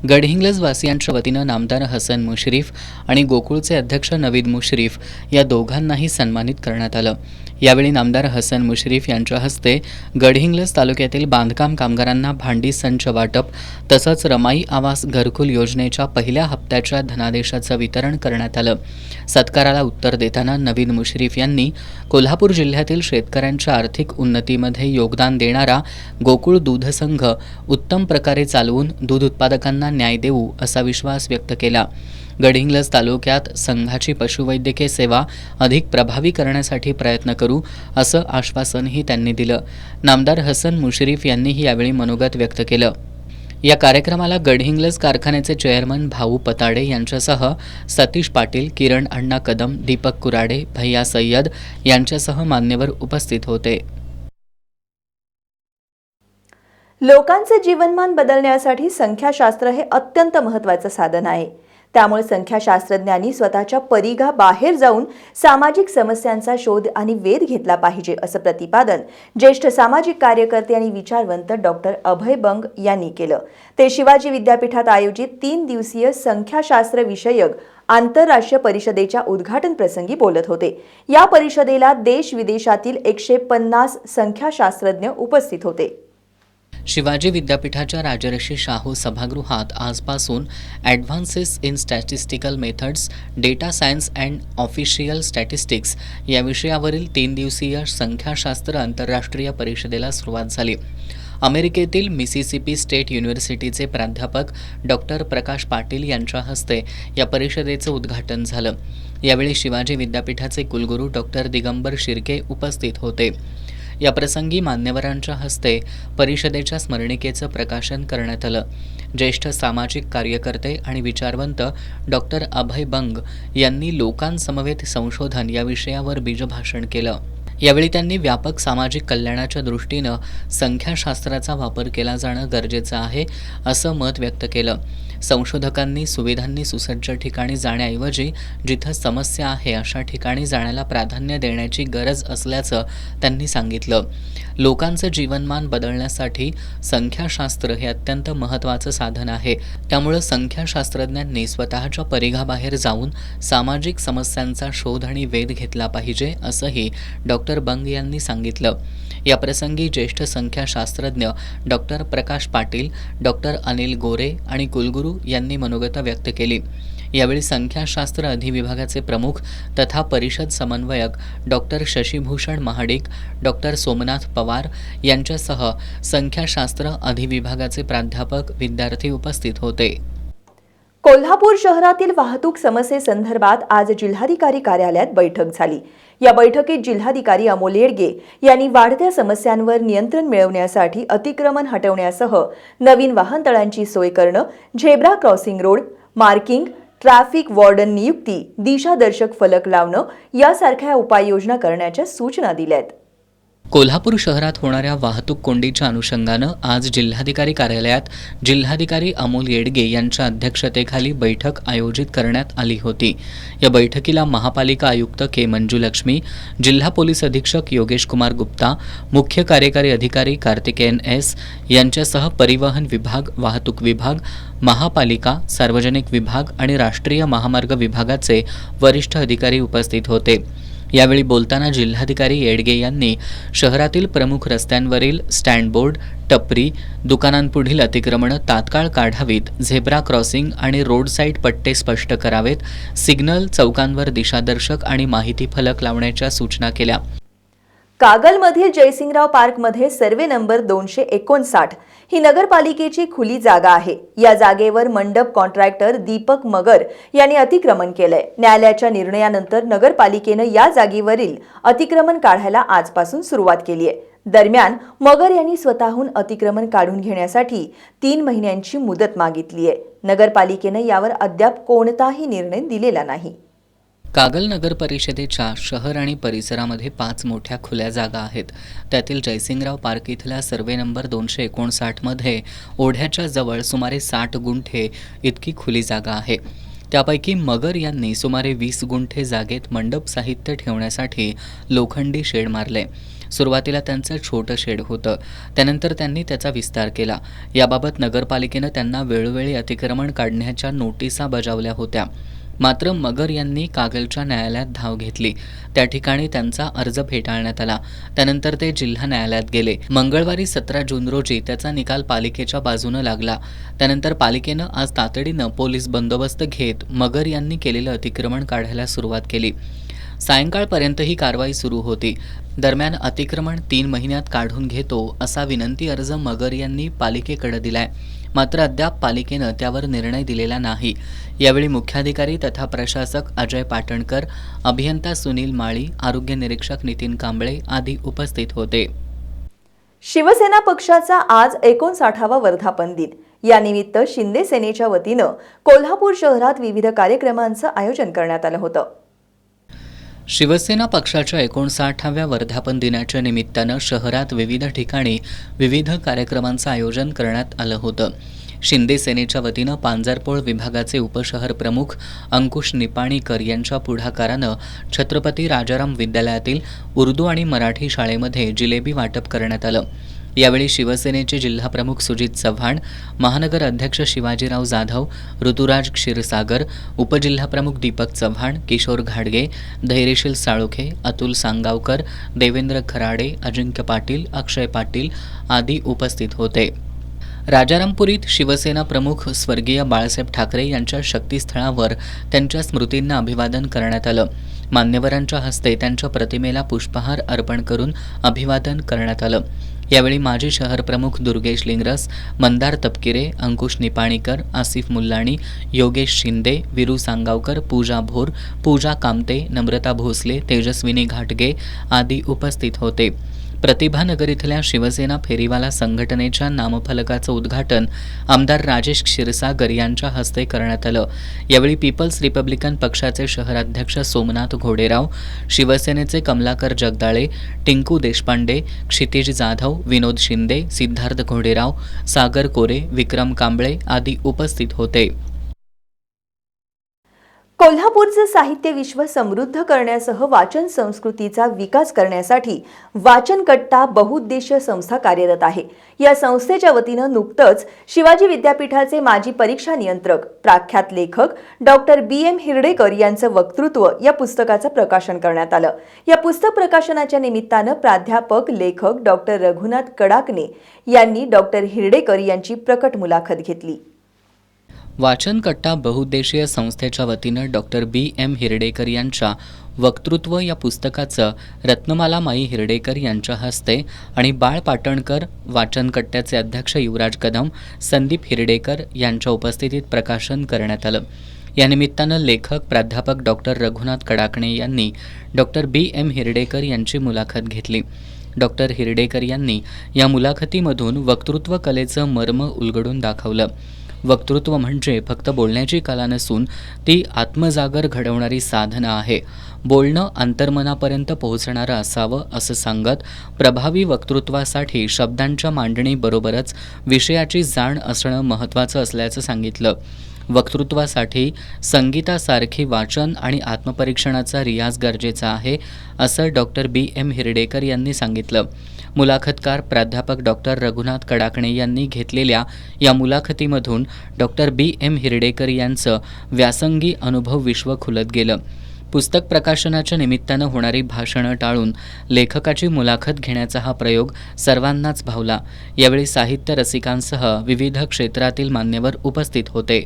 गडहिंग्लज वासियांच्या वतीनं नामदार हसन मुश्रीफ आणि गोकुळचे अध्यक्ष नवीद मुश्रीफ या दोघांनाही सन्मानित करण्यात आलं. यावेळी नामदार हसन मुश्रीफ यांच्या हस्ते गडहिंग्लज तालुक्यातील बांधकाम कामगारांना भांडी संच वाटप तसंच रमाई आवास घरकुल योजनेच्या पहिल्या हप्त्याच्या धनादेशाचं वितरण करण्यात आलं. सत्काराला उत्तर देताना नवीन मुश्रीफ यांनी कोल्हापूर जिल्ह्यातील शेतकऱ्यांच्या आर्थिक उन्नतीमध्ये योगदान देणारा गोकुळ दूध संघ उत्तम प्रकारे चालवून दूध उत्पादकांना न्याय देऊ असा विश्वास व्यक्त केला. गडहिंग्लज तालुक्यात संघाची पशुवैद्यकीय सेवा अधिक प्रभावी करण्यासाठी प्रयत्न करू असं आश्वासनही त्यांनी दिलं. नामदार हसन मुश्रीफ यांनीही यावेळी मनोगत व्यक्त केलं. या कार्यक्रमाला गडहिंग्लज कारखान्याचे चेअरमन भाऊ पताडे यांच्यासह सतीश पाटील, किरण अण्णा कदम, दीपक कुराडे, भैया सय्यद यांच्यासह मान्यवर उपस्थित होते. लोकांचे जीवनमान बदलण्यासाठी संख्याशास्त्र हे अत्यंत महत्त्वाचं साधन आहे. त्यामुळे संख्याशास्त्रज्ञांनी स्वतःच्या परिघाबाहेर जाऊन सामाजिक समस्यांचा शोध आणि वेध घेतला पाहिजे असं प्रतिपादन ज्येष्ठ सामाजिक कार्यकर्ते आणि विचारवंत डॉक्टर अभय बंग यांनी केलं. ते शिवाजी विद्यापीठात आयोजित 3 दिवसीय संख्याशास्त्र विषयक आंतरराष्ट्रीय परिषदेच्या उद्घाटन प्रसंगी बोलत होते. या परिषदेला देश विदेशातील 150 संख्याशास्त्रज्ञ उपस्थित होते. शिवाजी विद्यापीठाच्या राजर्षी शाहू सभागृहात आजपासून advances in statistical methods, data science and official statistics या विषयावरील 3 दिवसीय संख्याशास्त्र आंतरराष्ट्रीय परिषदेला सुरुवात झाली. अमेरिकेतील मिसिसिपी स्टेट युनिव्हर्सिटीचे प्राध्यापक डॉक्टर प्रकाश पाटील यांच्या हस्ते या परिषदेचं उद्घाटन झालं. यावेळी शिवाजी विद्यापीठाचे कुलगुरू डॉक्टर दिगंबर शिर्के उपस्थित होते. या प्रसंगी मान्यवरांच्या हस्ते परिषदेच्या स्मरणिकेचं प्रकाशन करण्यात आलं. ज्येष्ठ सामाजिक कार्यकर्ते आणि विचारवंत डॉक्टर अभय बंग यांनी लोकांसमवेत संशोधन या विषयावर बीजभाषण केलं. यावेळी त्यांनी व्यापक सामाजिक कल्याणाच्या दृष्टीनं संख्याशास्त्राचा वापर केला जाणं गरजेचं आहे असं मत व्यक्त केलं. संशोधकांनी सुविधांनी सुसज्ज ठिकाणी जाण्याऐवजी जिथं समस्या आहे अशा ठिकाणी जाण्याला प्राधान्य देण्याची गरज असल्याचं त्यांनी सांगितलं. लोकांचं जीवनमान बदलण्यासाठी संख्याशास्त्र हे अत्यंत महत्त्वाचं साधन आहे. त्यामुळं संख्याशास्त्रज्ञांनी स्वतःच्या परिघाबाहेर जाऊन सामाजिक समस्यांचा शोध आणि वेध घेतला पाहिजे असंही डॉक्टर बंग यांनी सांगितलं. या प्रसंगी ज्येष्ठ संख्याशास्त्रज्ञ डॉक्टर प्रकाश पाटील, डॉक्टर अनिल गोरे आणि कुलगुरू यांनी मनोगत व्यक्त केली. यावेळी संख्याशास्त्र अधिविभागाचे प्रमुख तथा परिषद समन्वयक डॉक्टर शशीभूषण महाडिक, डॉक्टर सोमनाथ पवार यांच्यासह संख्याशास्त्र अधिविभागाचे प्राध्यापक, विद्यार्थी उपस्थित होते. कोल्हापूर शहरातील वाहतूक समस्येसंदर्भात आज जिल्हाधिकारी कार्यालयात बैठक झाली. या बैठकीत जिल्हाधिकारी अमोल येडगे यांनी वाढत्या समस्यांवर नियंत्रण मिळवण्यासाठी अतिक्रमण हटवण्यासह नवीन वाहनतळांची सोय करणं, zebra crossing road, marking, traffic warden नियुक्ती, दिशादर्शक फलक लावणं यासारख्या उपाययोजना करण्याच्या सूचना दिल्यात. कोल्हापूर शहरात होणाऱ्या वाहतूक कोंडीच्या अनुषंगानं आज जिल्हाधिकारी कार्यालयात जिल्हाधिकारी अमोल येडगे यांच्या अध्यक्षतेखाली बैठक आयोजित करण्यात आली होती. या बैठकीला महापालिका आयुक्त के मंजुलक्ष्मी, जिल्हा पोलीस अधीक्षक योगेश कुमार गुप्ता, मुख्य कार्यकारी अधिकारी कार्तिकेयन एस यांच्यासह परिवहन विभाग, वाहतूक विभाग, महापालिका, सार्वजनिक विभाग आणि राष्ट्रीय महामार्ग विभागाचे वरिष्ठ अधिकारी उपस्थित होते. यावेळी बोलताना जिल्हाधिकारी येडगे यांनी शहरातील प्रमुख रस्त्यांवरील स्टँड बोर्ड, टपरी, दुकानांपुढील अतिक्रमणं तात्काळ काढावीत, झेब्रा क्रॉसिंग आणि रोड साईड पट्टे स्पष्ट करावेत, सिग्नल चौकांवर दिशादर्शक आणि माहिती फलक लावण्याच्या सूचना केल्या. कागलमधील जयसिंगराव पार्कमध्ये सर्वे नंबर 259 ही नगरपालिकेची खुली जागा आहे. या जागेवर मंडप कॉन्ट्रॅक्टर दीपक मगर यांनी अतिक्रमण केलंय. न्यायालयाच्या निर्णयानंतर नगरपालिकेनं या जागेवरील अतिक्रमण काढायला आजपासून सुरुवात केली आहे. दरम्यान मगर यांनी स्वतःहून अतिक्रमण काढून घेण्यासाठी 3 महिन्यांची मुदत मागितली आहे. नगरपालिकेनं यावर अद्याप कोणताही निर्णय दिलेला नाही. कागल नगर परिषदेच्या शहर आणि परिसरामध्ये 5 मोठ्या खुल्या जागा आहेत. त्यातील जयसिंगराव पार्क इथल्या सर्वे नंबर 259 मध्ये ओढ्याच्या जवळ सुमारे 60 गुंठे इतकी खुली जागा आहे. त्यापैकी मगर यांनी सुमारे 20 गुंठे जागेत मंडप साहित्य ठेवण्यासाठी लोखंडी शेड मारले. सुरुवातीला त्यांचं छोटं शेड होतं, त्यानंतर त्यांनी त्याचा विस्तार केला. याबाबत नगरपालिकेनं त्यांना वेळोवेळी अतिक्रमण काढण्याच्या नोटिसा बजावल्या होत्या. मात्र मगर यांनी कागलच्या न्यायालयात धाव घेतली. त्या ठिकाणी त्यांचा अर्ज फेटाळण्यात आला. त्यानंतर ते जिल्हा न्यायालयात गेले. मंगळवारी 17 जून रोजी त्याचा निकाल पालिकेच्या बाजूनं लागला. त्यानंतर पालिकेनं आज तातडीनं पोलीस बंदोबस्त घेत मगर यांनी केलेलं अतिक्रमण काढायला सुरुवात केली. सायंकाळपर्यंत ही कारवाई सुरू होती. दरम्यान अतिक्रमण 3 महिन्यात काढून घेतो असा विनंती अर्ज मगर यांनी पालिकेकडे दिलाय. मात्र अद्याप पालिकेनं त्यावर निर्णय दिलेला नाही. यावेळी मुख्याधिकारी तथा प्रशासक अजय पाटणकर, अभियंता सुनील माळी, आरोग्य निरीक्षक नितीन कांबळे आदी उपस्थित होते. शिवसेना पक्षाचा आज 59वा वर्धापन दिन. यानिमित्त शिंदे सेनेच्या वतीनं कोल्हापूर शहरात विविध कार्यक्रमांचं आयोजन करण्यात आलं होतं. शिवसेना पक्षाच्या 59व्या वर्धापन दिनाच्या निमित्तानं शहरात विविध ठिकाणी विविध कार्यक्रमांचं आयोजन करण्यात आलं होतं. शिंदे सेनेच्या वतीनं पांजरपोळ विभागाचे उपशहर प्रमुख अंकुश निपाणीकर यांच्या पुढाकारानं छत्रपती राजाराम विद्यालयातील उर्दू आणि मराठी शाळेमध्ये जिलेबी वाटप करण्यात आलं. यावेळी शिवसेनेचे जिल्हाप्रमुख सुजित चव्हाण, महानगर अध्यक्ष शिवाजीराव जाधव, ऋतुराज क्षीरसागर, उपजिल्हाप्रमुख दीपक चव्हाण, किशोर घाडगे, धैर्यशील साळुखे, अतुल सांगावकर, देवेंद्र खराडे, अजिंक्य पाटील, अक्षय पाटील आदी उपस्थित होते. राजारामपुरीत शिवसेना प्रमुख स्वर्गीय बाळासाहेब ठाकरे यांच्या शक्तीस्थळावर त्यांच्या स्मृतींना अभिवादन करण्यात आलं. मान्यवरांच्या हस्ते त्यांच्या प्रतिमेला पुष्पहार अर्पण करून अभिवादन करण्यात आलं. यावेळी माजी शहर प्रमुख दुर्गेश लिंगरस, मंदार तपकिरे, अंकुश निपाणीकर, आसिफ मुल्लाणी, योगेश शिंदे, विरू सांगावकर, पूजा भोर, पूजा कामते, नम्रता भोसले, तेजस्विनी घाटगे आदी उपस्थित होते. प्रतिभानगर इथल्या शिवसेना फेरीवाला संघटनेच्या नामफलकाचं उद्घाटन आमदार राजेश क्षीरसागर यांच्या हस्ते करण्यात आलं. यावेळी पीपल्स रिपब्लिकन पक्षाचे शहराध्यक्ष सोमनाथ घोडेराव, शिवसेनेचे कमलाकर जगदाळे, टिंकू देशपांडे, क्षितिज जाधव, विनोद शिंदे, सिद्धार्थ घोडेराव, सागर कोरे, विक्रम कांबळे आदी उपस्थित होते. कोल्हापूरचं साहित्य विश्व समृद्ध करण्यासह वाचन संस्कृतीचा विकास करण्यासाठी वाचनकट्टा बहुउद्देशीय संस्था कार्यरत आहे. या संस्थेच्या वतीनं नुकतंच शिवाजी विद्यापीठाचे माजी परीक्षा नियंत्रक, प्रख्यात लेखक डॉक्टर BM हिरडेकर यांचं वक्तृत्व या पुस्तकाचं प्रकाशन करण्यात आलं. या पुस्तक प्रकाशनाच्या निमित्तानं प्राध्यापक लेखक डॉक्टर रघुनाथ कडाकणे यांनी डॉक्टर हिरडेकर यांची प्रकट मुलाखत घेतली. वाचनकट्टा बहुउद्देशीय संस्थेच्या वतीनं डॉक्टर BM हिरडेकर यांच्या वक्तृत्व या पुस्तकाचं रत्नमाला माई हिरडेकर यांच्या हस्ते आणि बाळ पाटणकर, वाचनकट्ट्याचे अध्यक्ष युवराज कदम, संदीप हिरडेकर यांच्या उपस्थितीत प्रकाशन करण्यात आलं. या निमित्तानं लेखक प्राध्यापक डॉक्टर रघुनाथ कडाकणे यांनी डॉक्टर BM हिरडेकर यांची मुलाखत घेतली. डॉक्टर हिरडेकर यांनी या मुलाखतीमधून वक्तृत्व कलेचं मर्म उलगडून दाखवलं. वक्तृत्व म्हणजे फक्त बोलण्याची कला नसून ती आत्मजागर घडवणारी साधना आहे. बोलणं अंतर्मनापर्यंत पोहोचणारं असावं असं सांगत प्रभावी वक्तृत्वासाठी शब्दांच्या मांडणीबरोबरच विषयाची जाण असणं महत्त्वाचं असल्याचं सांगितलं. वक्तृत्वासाठी संगीतासारखी वाचन आणि आत्मपरीक्षणाचा रियाज गरजेचा आहे असं डॉक्टर BM हिरडेकर यांनी सांगितलं. मुलाखतकार प्राध्यापक डॉक्टर रघुनाथ कडाकणे यांनी घेतलेल्या या मुलाखतीमधून डॉक्टर BM हिरडेकर यांचं व्यासंगी अनुभव विश्व खुलत गेलं. पुस्तक प्रकाशनाच्या निमित्तानं होणारी भाषणं टाळून लेखकाची मुलाखत घेण्याचा हा प्रयोग सर्वांनाच भावला. यावेळी साहित्य रसिकांसह विविध क्षेत्रातील मान्यवर उपस्थित होते.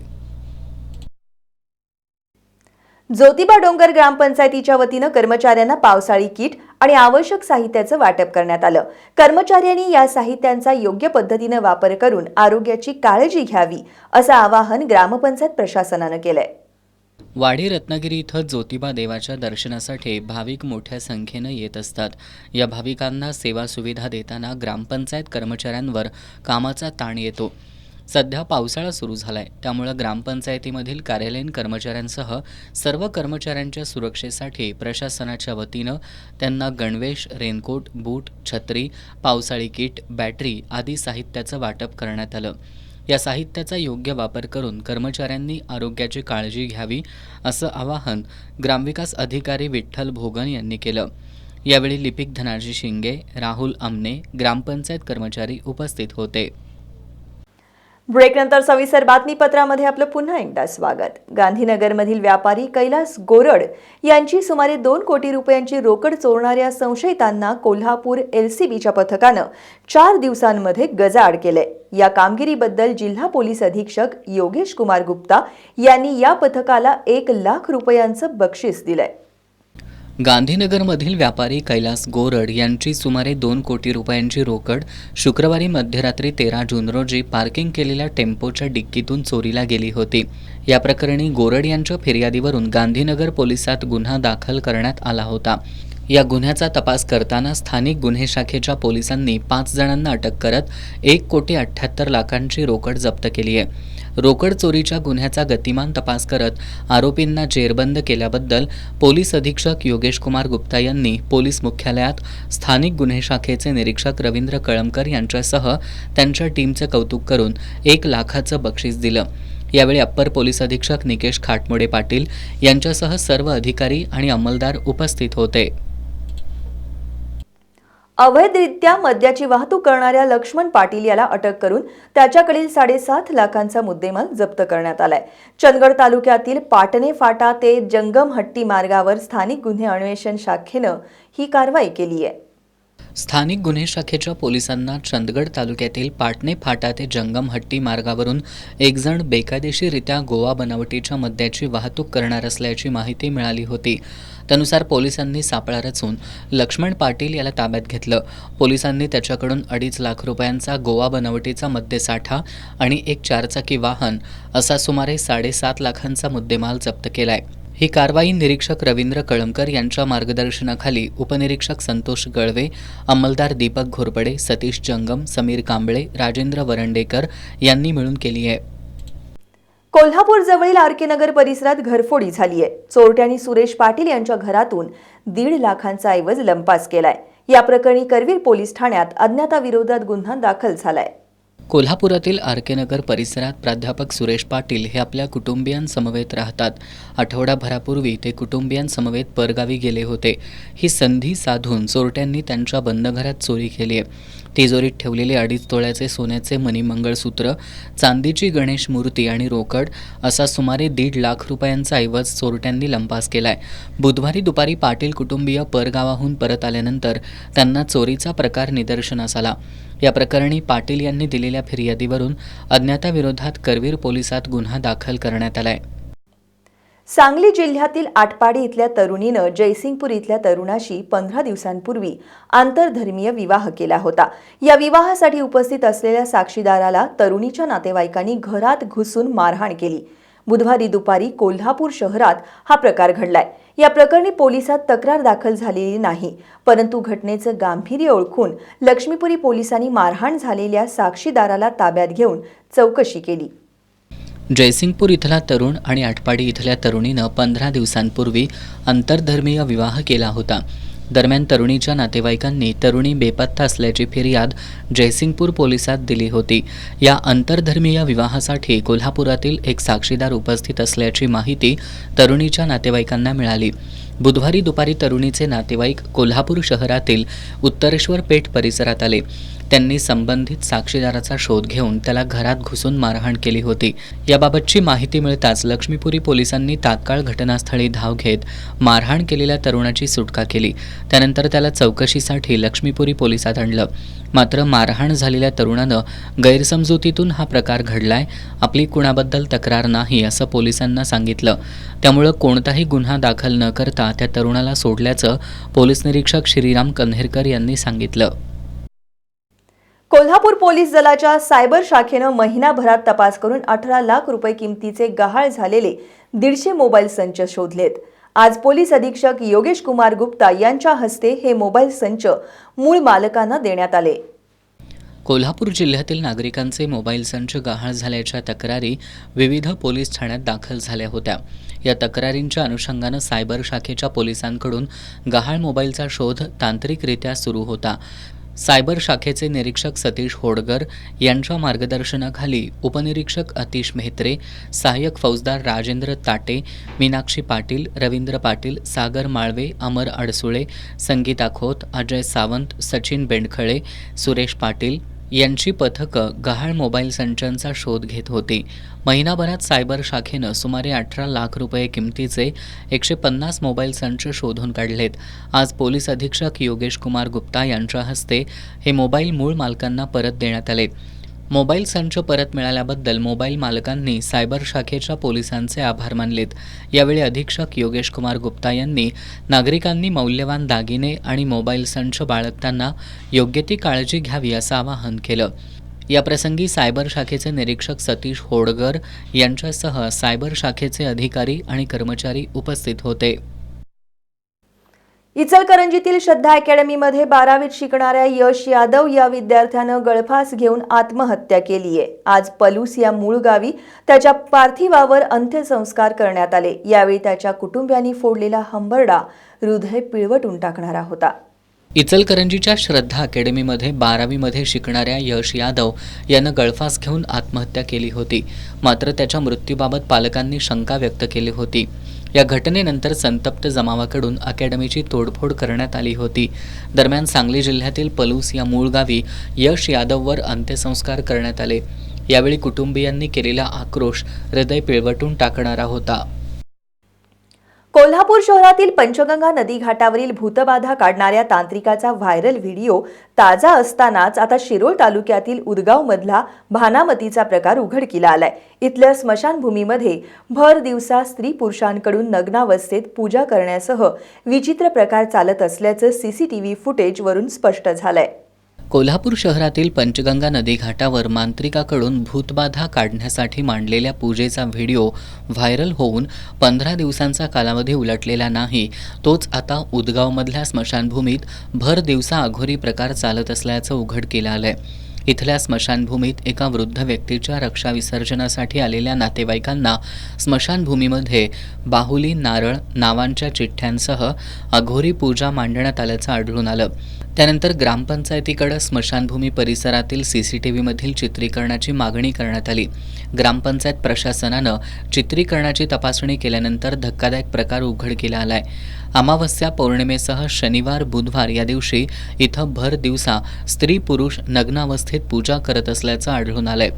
ज्योतिबा डोंगर ग्रामपंचायतीच्या वतीनं कर्मचाऱ्यांना पावसाळी किट आणि आवश्यक साहित्याचं वाटप करण्यात आलं. कर्मचाऱ्यांनी या साहित्यांचा योग्य पद्धतीनं वापर करून आरोग्याची काळजी घ्यावी असं आवाहन ग्रामपंचायत प्रशासनानं केलंय. वाडी रत्नागिरी इथं ज्योतिबा देवाच्या दर्शनासाठी भाविक मोठ्या संख्येनं येत असतात. या भाविकांना सेवा सुविधा देताना ग्रामपंचायत कर्मचाऱ्यांवर कामाचा ताण येतो. सध्या पावसाळा सुरू झालाय, त्यामुळे ग्रामपंचायतीमधील कार्यालयीन कर्मचाऱ्यांसह सर्व कर्मचाऱ्यांच्या सुरक्षेसाठी प्रशासनाच्या वतीनं त्यांना गणवेश, रेनकोट, बूट, छत्री, पावसाळी किट, बॅटरी आदी साहित्याचं वाटप करण्यात आलं. या साहित्याचा योग्य वापर करून कर्मचाऱ्यांनी आरोग्याची काळजी घ्यावी असं आवाहन ग्रामविकास अधिकारी विठ्ठल भोगन यांनी केलं. यावेळी लिपिक धनाजी शिंगे, राहुल आमने, ग्रामपंचायत कर्मचारी उपस्थित होते. ब्रेकनंतर सविस्तर बातमीपत्रामध्ये आपलं पुन्हा एकदा स्वागत. गांधीनगरमधील व्यापारी कैलास गोरड यांची सुमारे 2 कोटी रुपयांची रोकड चोरणाऱ्या संशयितांना कोल्हापूर LCBच्या पथकानं 4 दिवसांमध्ये गजाआड केले. या कामगिरीबद्दल जिल्हा पोलीस अधीक्षक योगेश कुमार गुप्ता यांनी या पथकाला 1 लाख रुपयांचं बक्षीस दिलंय. गांधीनगरमधील व्यापारी कैलास गोरड यांची सुमारे 2 कोटी रुपयांची रोकड शुक्रवारी मध्यरात्री 13 जून रोजी पार्किंग केलेल्या टेम्पोच्या डिक्कीतून चोरीला गेली होती. या प्रकरणी गोरड यांच्या फिर्यादीवरून गांधीनगर पोलिसात गुन्हा दाखल करण्यात आला होता. या गुन्ह्याचा तपास करताना स्थानिक गुन्हे शाखेच्या पोलिसांनी 5 जणांना अटक करत 1,78,00,000 रोकड जप्त केली आहे. रोकड चोरीच्या गुन्ह्याचा गतिमान तपास करत आरोपींना जेरबंद केल्याबद्दल पोलीस अधीक्षक योगेश कुमार गुप्ता यांनी पोलीस मुख्यालयात स्थानिक गुन्हे शाखेचे निरीक्षक रवींद्र कळमकर यांच्यासह त्यांच्या टीमचे कौतुक करून 1 लाखाचं बक्षीस दिलं. यावेळी अप्पर पोलीस अधीक्षक निकेश खाटमोडे पाटील यांच्यासह सर्व अधिकारी आणि अंमलदार उपस्थित होते. अवैधरित्या मद्याची वाहतूक करणाऱ्या लक्ष्मण पाटील याला अटक करून त्याच्याकडील 7.5 लाखांचा मुद्देमाल जप्त करण्यात आलाय. चंदगड तालुक्यातील पाटणे फाटा ते जंगमहट्टी मार्गावर स्थानिक गुन्हे अन्वेषण शाखेनं ही कारवाई केली आहे. स्थानिक गुन्हे शाखेच्या पोलिसांना चंदगड तालुक्यातील पाटणे फाटा ते जंगमहट्टी मार्गावरून एक जण बेकायदेशीररित्या गोवा बनावटीच्या मद्याची वाहतूक करणार असल्याची माहिती मिळाली होती. त्यानुसार पोलिसांनी सापळा रचून लक्ष्मण पाटील याला ताब्यात घेतलं. पोलिसांनी त्याच्याकडून 2.5 लाख रुपयांचा गोवा बनावटीचा मद्यसाठा आणि एक 4चाकी वाहन असा सुमारे 7.5 लाखांचा मुद्देमाल जप्त केलाय. ही कारवाई निरीक्षक रवींद्र कळमकर यांच्या मार्गदर्शनाखाली उपनिरीक्षक संतोष गळवे, अंमलदार दीपक घोरपडे, सतीश जंगम, समीर कांबळे, राजेंद्र वरंडेकर यांनी मिळून केली आहे. कोल्हापूर जवळील RK नगर परिसरात घरफोडी झाली आहे. चोरट्यांनी सुरेश पाटील यांच्या घरातून 1.5 लाखांचा ऐवज लंपास केलाय. या प्रकरणी करवीर पोलीस ठाण्यात अज्ञाताविरोधात गुन्हा दाखल झालाय. कोल्हापुरातील RK नगर परिसरात प्राध्यापक सुरेश पाटील हे आपल्या कुटुंबियांसमवेत राहतात. आठवडाभरापूर्वी ते कुटुंबियांसमवेत परगावी गेले होते. ही संधी साधून चोरट्यांनी त्यांच्या बंद घरात चोरी केली आहे. तिजोरीत ठेवलेले 2.5 तोळ्याचे सोन्याचे मणिमंगळसूत्र, चांदीची गणेश मूर्ती आणि रोकड असा सुमारे 1.5 लाख रुपयांचा ऐवज चोरट्यांनी लंपास केलाय. बुधवारी दुपारी पाटील कुटुंबीय परगावाहून परत आल्यानंतर त्यांना चोरीचा प्रकार निदर्शनास आला. या प्रकरणी पाटील यांनी दिलेल्या फिर्यादीवरून अज्ञाताविरोधात करवीर पोलिसात गुन्हा दाखल करण्यात आलाय. सांगली जिल्ह्यातील आटपाडी इथल्या तरुणीनं जयसिंगपूर इथल्या तरुणाशी 15 दिवसांपूर्वी आंतरधर्मीय विवाह केला होता. या विवाहासाठी उपस्थित असलेल्या साक्षीदाराला तरुणीच्या नातेवाईकांनी घरात घुसून मारहाण केली. बुधवारी दुपारी कोल्हापूर शहरात हा प्रकार घडलाय. या प्रकरणी पोलिसात तक्रार दाखल झालेली नाही, परंतु घटनेचं गांभीर्य ओळखून लक्ष्मीपुरी पोलिसांनी मारहाण झालेल्या साक्षीदाराला ताब्यात घेऊन चौकशी केली. जयसिंगपूर इथला तरुण आणि आटपाडी इथल्या तरुणीनं 15 दिवसांपूर्वी आंतरधर्मीय विवाह केला होता. दरम्यान तरुणीच्या नातेवाईकांनी तरुणी बेपत्ता असल्याची फिर्याद जयसिंगपूर पोलिसात दिली होती. या आंतरधर्मीय विवाहासाठी कोल्हापुरातील एक साक्षीदार उपस्थित असल्याची माहिती तरुणीच्या नातेवाईकांना मिळाली. बुधवारी दुपारी तरुणीचे नातेवाईक कोल्हापूर शहरातील उत्तरेश्वर पेठ परिसरात आले. त्यांनी संबंधित साक्षीदाराचा शोध घेऊन त्याला घरात घुसून मारहाण केली होती. याबाबतची माहिती मिळताच लक्ष्मीपुरी पोलिसांनी तात्काळ घटनास्थळी धाव घेत मारहाण केलेल्या तरुणाची सुटका केली. त्यानंतर त्याला चौकशीसाठी लक्ष्मीपुरी पोलिसात आणलं. मात्र मारहाण झालेल्या तरुणानं गैरसमजुतीतून हा प्रकार घडलाय, आपली कुणाबद्दल तक्रार नाही असं पोलिसांना सांगितलं. त्यामुळं कोणताही गुन्हा दाखल न करता त्या तरुणाला सोडल्याचं पोलीस निरीक्षक श्रीराम कन्हेरकर यांनी सांगितलं. कोल्हापूर पोलीस दलाच्या सायबर शाखेनं महिनाभरात तपास करून 18 लाख रुपये किमतीचे गहाळ झालेले 150 मोबाईल संच शोधलेत. आज पोलीस अधीक्षक योगेश कुमार गुप्ता यांच्या हस्ते हे मोबाईल संच मूळ मालकांना देण्यात आले. कोल्हापूर जिल्ह्यातील नागरिकांचे मोबाईल संच गहाळ झाल्याच्या तक्रारी विविध पोलीस ठाण्यात दाखल झाल्या होत्या. या तक्रारींच्या अनुषंगानं सायबर शाखेच्या पोलिसांकडून गहाळ मोबाईलचा शोध तांत्रिकरित्या सुरू होता. सायबर शाखेचे निरीक्षक सतीश होडगर यांच्या मार्गदर्शनाखाली उपनिरीक्षक अतिश मेहत्रे, सहाय्यक फौजदार राजेंद्र ताटे, मीनाक्षी पाटील, रवींद्र पाटील, सागर माळवे, अमर अडसुळे, संगीता खोत, अजय सावंत, सचिन बेंडखळे, सुरेश पाटील, यांची पथकं गहाळ मोबाईल संचांचा शोध घेत होती. महिनाभरात सायबर शाखेनं सुमारे 18 लाख रुपये किमतीचे 150 मोबाईल संच शोधून काढलेत. आज पोलीस अधीक्षक योगेश कुमार गुप्ता यांच्या हस्ते हे मोबाईल मूळ मालकांना परत देण्यात आले. मोबाईल संच परत मिळाल्याबद्दल मोबाईल मालकांनी सायबर शाखेच्या पोलिसांचे आभार मानलेत. यावेळी अधीक्षक योगेश कुमार गुप्ता यांनी नागरिकांनी मौल्यवान दागिने आणि मोबाईल संच बाळगताना योग्य ती काळजी घ्यावी असं आवाहन केलं. याप्रसंगी सायबर शाखेचे निरीक्षक सतीश होडगर यांच्यासह सायबर शाखेचे अधिकारी आणि कर्मचारी उपस्थित होते. इचलकरंजीतील श्रद्धा अकॅडमीमध्ये 12वीत शिकणाऱ्या यश यादव या विद्यार्थ्यानं गळफास घेऊन आत्महत्या केली आहे. आज पलूस या मूळ गावी त्याच्या पार्थिवावर अंत्यसंस्कार करण्यात आले. यावेळी त्याच्या कुटुंबियांनी फोडलेला हंबरडा हृदय पिळवटून टाकणारा होता. इचलकरंजीच्या श्रद्धा अकॅडमीमध्ये 12वीमध्ये शिकणाऱ्या यश यादव यानं गळफास घेऊन आत्महत्या केली होती. मात्र त्याच्या मृत्यूबाबत पालकांनी शंका व्यक्त केली होती. या घटनेनंतर संतप्त जमावाकडून अकॅडमीची तोडफोड करण्यात आली होती. दरम्यान सांगली जिल्ह्यातील पलूस या मूळ गावी यश यादववर अंत्यसंस्कार करण्यात आले. यावेळी कुटुंबियांनी केलेला आक्रोश हृदय पिळवटून टाकणारा होता. कोल्हापूर शहरातील पंचगंगा नदी घाटावरील भूतबाधा काढणाऱ्या तांत्रिकाचा व्हायरल व्हिडिओ ताजा असतानाच आता शिरोळ तालुक्यातील उदगावमधला भानामतीचा प्रकार उघडकीला आलाय. इथल्या स्मशानभूमीमध्ये भर दिवसा स्त्री पुरुषांकडून नग्नावस्थेत पूजा करण्यासह विचित्र प्रकार चालत असल्याचं सीसीटीव्ही फुटेजवरून स्पष्ट झालंय. कोल्हापूर शहरातील पंचगंगा नदी घाटावर मांत्रिकाकडून भूतबाधा काढण्यासाठी मांडलेल्या पूजेचा व्हिडिओ व्हायरल होऊन 15 दिवसांचा कालावधी उलटलेला नाही. तोच आता उदगावमधल्या स्मशानभूमीत भर दिवसा अघोरी प्रकार चालत असल्याचं उघडकीला आलंय. इथल्या स्मशानभूमीत एका वृद्ध व्यक्तीच्या रक्षा विसर्जनासाठी आलेल्या नातेवाईकांना स्मशानभूमीमध्ये बाहुली, नारळ, नावांच्या चिठ्ठ्यांसह अघोरी पूजा मांडण्यात आल्याचं आढळून आलं. त्यानंतर ग्रामपंचायतीकडे स्मशानभूमी परिसरातील सीसीटीव्हीमधील चित्रीकरणाची मागणी करण्यात आली. ग्रामपंचायत प्रशासनानं चित्रीकरणाची तपासणी केल्यानंतर धक्कादायक प्रकार उघडकीला आलाय. अमावस्या, पौर्णिमेसह शनिवार, बुधवार या दिवशी इथं भर दिवसा स्त्री पुरुष नग्नावस्थेत पूजा करत असल्याचं आढळून आलंय.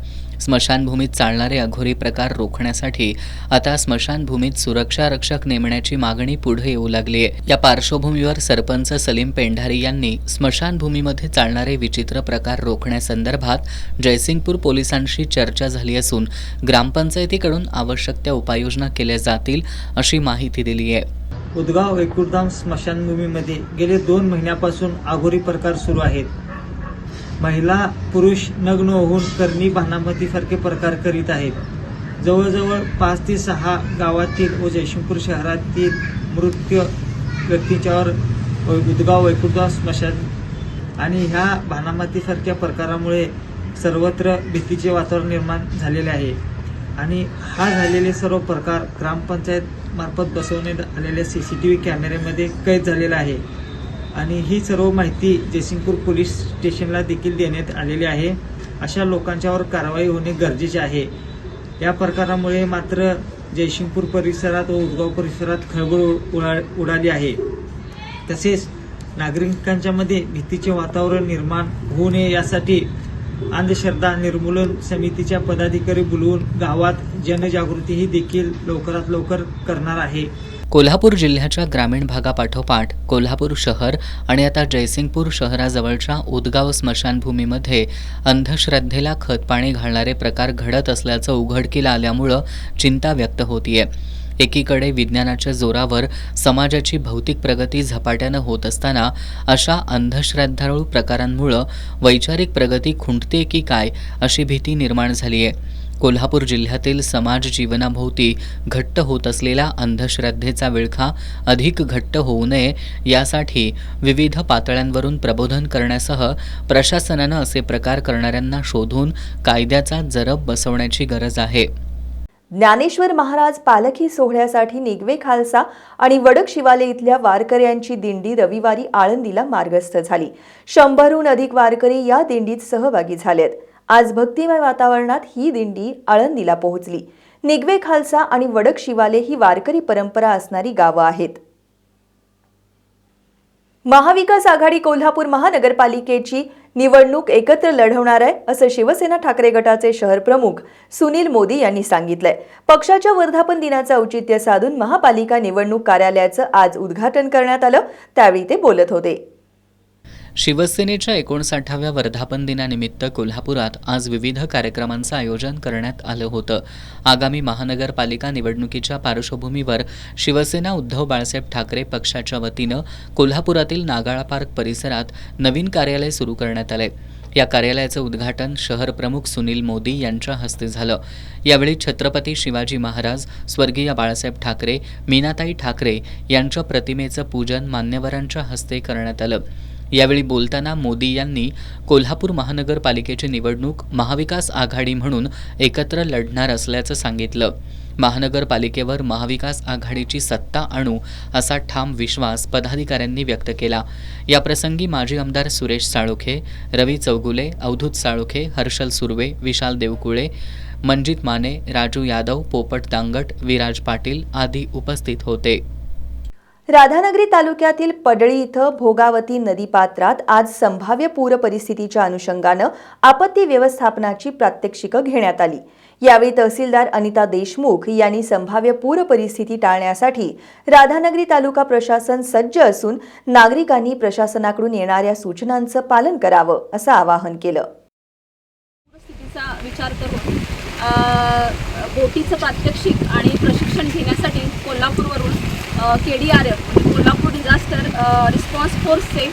स्मशानभूमीत चालणारे अघोरी प्रकार रोखण्यासाठी आता स्मशानभूमीत सुरक्षा रक्षक नेमण्याची मागणी पुढे येऊ लागली आहे. या पार्श्वभूमीवर सरपंच सलीम पेंढारी यांनी स्मशानभूमीमध्ये चालणारे विचित्र प्रकार रोखण्यासंदर्भात जयसिंगपूर पोलिसांशी चर्चा झाली असून ग्रामपंचायतीकडून आवश्यक त्या उपाययोजना केल्या जातील अशी माहिती दिली आहे. उदगाव वेकुरधाम स्मशानभूमीमध्ये गेले 2 महिन्यापासून अघोरी प्रकार सुरू आहेत. महिला पुरुष नग्न होऊन करणी भानामतीसारखे प्रकार करीत आहेत. जवळजवळ 5 ते 6 गावातील व जयसिंगपूर शहरातील मृत व्यक्तींच्यावर उदगाव वैकुंठ स्मशान आणि ह्या भानामतीसारख्या प्रकारामुळे सर्वत्र भीतीचे वातावरण निर्माण झालेले आहे. आणि हा झालेले सर्व प्रकार ग्रामपंचायत मार्फत बसवण्यात आलेल्या CCTV कॅमेऱ्यामध्ये कैद झालेला आहे. आणि ही सर्व माहिती जयसिंगपूर पोलीस स्टेशनला देखील देण्यात आलेली आहे. अशा लोकांच्यावर कारवाई होणे गरजेचे आहे. या प्रकारामुळे मात्र जयसिंगपूर परिसरात व उदगाव परिसरात खळबळ उडाली आहे. तसेच नागरिकांच्या मध्ये भीतीचे वातावरण निर्माण होऊ नये यासाठी अंधश्रद्धा निर्मूलन समितीच्या पदाधिकारी बोलवून गावात जनजागृतीही देखील लवकरात लवकर करणार आहे. कोल्हापूर जिल्ह्याच्या ग्रामीण भागापाठोपाठ कोल्हापूर शहर आणि आता जयसिंगपूर शहराजवळच्या उदगाव स्मशानभूमीमध्ये अंधश्रद्धेला खतपाणी घालणारे प्रकार घडत असल्याचं उघडकीला आल्यामुळं चिंता व्यक्त होतीये. एकीकडे विज्ञानाच्या जोरावर समाजाची भौतिक प्रगती झपाट्यानं होत असताना अशा अंधश्रद्धाळू प्रकारांमुळं वैचारिक प्रगती खुंटते की काय अशी भीती निर्माण झाली आहे. कोल्हापूर जिल्ह्यातील समाज जीवनाभोवती घट्ट होत असलेला अंधश्रद्धेचा विळखा अधिक घट्ट होऊ नये यासाठी विविध पातळ्यांवरून प्रबोधन करण्यासह प्रशासनानं असे प्रकार करणाऱ्यांना शोधून कायद्याचा जरब बसवण्याची गरज आहे. ज्ञानेश्वर महाराज पालखी सोहळ्यासाठी निगवे खालसा आणि वडक शिवाले इथल्या वारकऱ्यांची दिंडी रविवारी आळंदीला मार्गस्थ झाली. 100हून अधिक वारकरी या दिंडीत सहभागी झालेत. आज भक्तिमय वातावरणात ही दिंडी आळंदीला पोहोचली. निगवे खालसा आणि वडक शिवाले ही वारकरी परंपरा असणारी गावं आहेत. महाविकास आघाडी कोल्हापूर महानगरपालिकेची निवडणूक एकत्र लढवणार आहे असं शिवसेना ठाकरे गटाचे शहर प्रमुख सुनील मोदी यांनी सांगितलंय. पक्षाच्या वर्धापन दिनाचं औचित्य साधून महापालिका निवडणूक कार्यालयाचं आज उद्घाटन करण्यात आलं. त्यावेळी ते बोलत होते. शिवसेनेच्या 59व्या वर्धापन दिनानिमित्त कोल्हापुरात आज विविध कार्यक्रमांचं आयोजन करण्यात आलं होतं. आगामी महानगरपालिका निवडणुकीच्या पार्श्वभूमीवर शिवसेना उद्धव बाळासाहेब ठाकरे पक्षाच्या वतीनं कोल्हापुरातील नागाळा पार्क परिसरात नवीन कार्यालय सुरू करण्यात आलंय. या कार्यालयाचं उद्घाटन शहर प्रमुख सुनील मोदी यांच्या हस्ते झालं. यावेळी छत्रपती शिवाजी महाराज, स्वर्गीय बाळासाहेब ठाकरे, मीनाताई ठाकरे यांच्या प्रतिमेचं पूजन मान्यवरांच्या हस्ते करण्यात आलं. यावेळी बोलताना मोदी यांनी कोल्हापूर महानगरपालिकेची निवडणूक महाविकास आघाडी म्हणून एकत्र लढणार असल्याचं सांगितलं. महानगरपालिकेवर महाविकास आघाडीची सत्ता आणू असा ठाम विश्वास पदाधिकाऱ्यांनी व्यक्त केला. याप्रसंगी माजी आमदार सुरेश साळोखे, रवी चौगुले, अवधूत साळोखे, हर्षल सुर्वे, विशाल देवकुळे, मंजित माने, राजू यादव, पोपट दांगट, विराज पाटील आदी उपस्थित होते. राधानगरी तालुक्यातील पडळी इथं भोगावती नदीपात्रात आज संभाव्य पूर परिस्थितीच्या अनुषंगानं आपत्ती व्यवस्थापनाची प्रात्यक्षिकं घेण्यात आली. यावेळी तहसीलदार अनिता देशमुख यांनी संभाव्य पूर परिस्थिती टाळण्यासाठी राधानगरी तालुका प्रशासन सज्ज असून नागरिकांनी प्रशासनाकडून येणाऱ्या सूचनांचं पालन करावं असं आवाहन केलं. परिस्थितीचा विचार करून बोटीचं प्रात्यक्षिक आणि प्रशिक्षण घेण्यासाठी कोल्हापूरवरून KDRF कोल्हापूर डिझास्टर रिस्पॉन्स फोर्सचे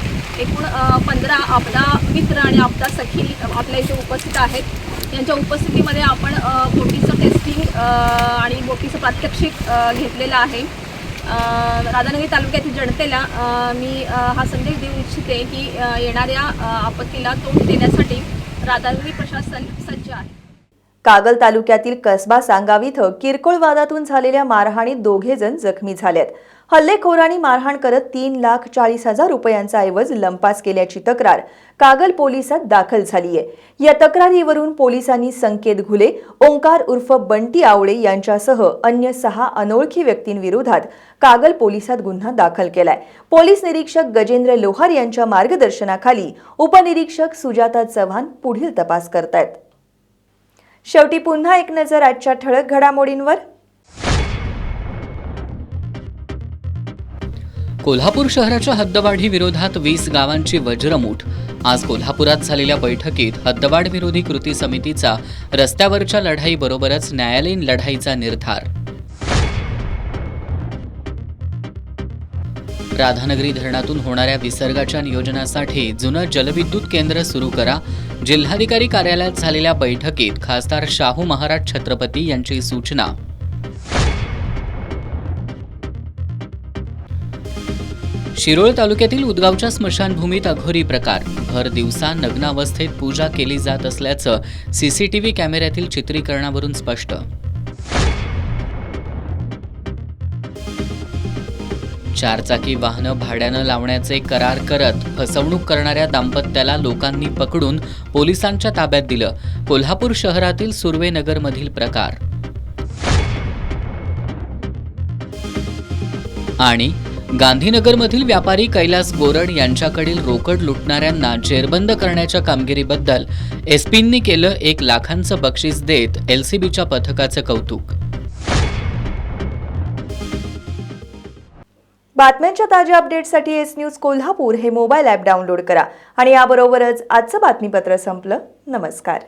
एकूण 15 आपदा मित्र आणि आपदा सखी आपल्या इथे उपस्थित आहेत. यांच्या उपस्थितीमध्ये आपण बोटीचं टेस्टिंग आणि बोटीचं प्रात्यक्षिक घेतलेलं आहे. राधानगरी तालुक्यातील जनतेला मी हा संदेश देऊ इच्छिते की येणाऱ्या आपत्तीला तोंड देण्यासाठी राधानगरी प्रशासन सज्ज आहे. कागल तालुक्यातील कसबा सांगाव इथं किरकोळ वादातून झालेल्या मारहाणीत 2 जण जखमी झालेत. हल्लेखोरांनी मारहाण करत 3,40,000 रुपयांचा ऐवज लंपास केल्याची तक्रार कागल पोलिसात दाखल झाली आहे. या तक्रारीवरून पोलिसांनी संकेत घुले, ओंकार उर्फ बंटी आवळे यांच्यासह अन्य 6 अनोळखी व्यक्तींविरोधात कागल पोलिसात गुन्हा दाखल केलाय. पोलीस निरीक्षक गजेंद्र लोहार यांच्या मार्गदर्शनाखाली उपनिरीक्षक सुजाता चव्हाण पुढील तपास करतायत. शेवटी पुन्हा एक नजर आजच्या ठळक घडामोडींवर. कोल्हापूर शहराच्या हद्दवाढी विरोधात 20 गावांची वज्रमूठ. आज कोल्हापुरात झालेल्या बैठकीत हद्दवाढ विरोधी कृती समितीचा रस्त्यावरच्या लढाईबरोबरच न्यायालयीन लढाईचा निर्धार. राधानगरी धरणातून होणाऱ्या विसर्गाच्या नियोजनासाठी जुनं जलविद्युत केंद्र सुरू करा. जिल्हाधिकारी कार्यालयात झालेल्या बैठकीत खासदार शाहू महाराज छत्रपती यांची सूचना. शिरोळ तालुक्यातील उदगावच्या स्मशानभूमीत अघोरी प्रकार. भर दिवसा नग्न अवस्थेत पूजा केली जात असल्याचं CCTV कॅमेऱ्यातील चित्रीकरणावरून स्पष्ट. चारचाकी वाहनं भाड्यानं लावण्याचे करार करत फसवणूक करणाऱ्या दाम्पत्याला लोकांनी पकडून पोलिसांच्या ताब्यात दिलं. कोल्हापूर शहरातील सुर्वेनगरमधील प्रकार. आणि गांधीनगरमधील व्यापारी कैलास गोरड यांच्याकडील रोकड लुटणाऱ्यांना जेरबंद करण्याच्या कामगिरीबद्दल एसपींनी केलं 1 लाखांचं बक्षीस देत LCBच्या पथकाचं कौतुक. बातम्यांच्या ताज्या अपडेट्ससाठी एस न्यूज कोल्हापूर हे मोबाईल ॲप डाउनलोड करा आणि याबरोबरच आजचं बातमीपत्र संपलं. नमस्कार.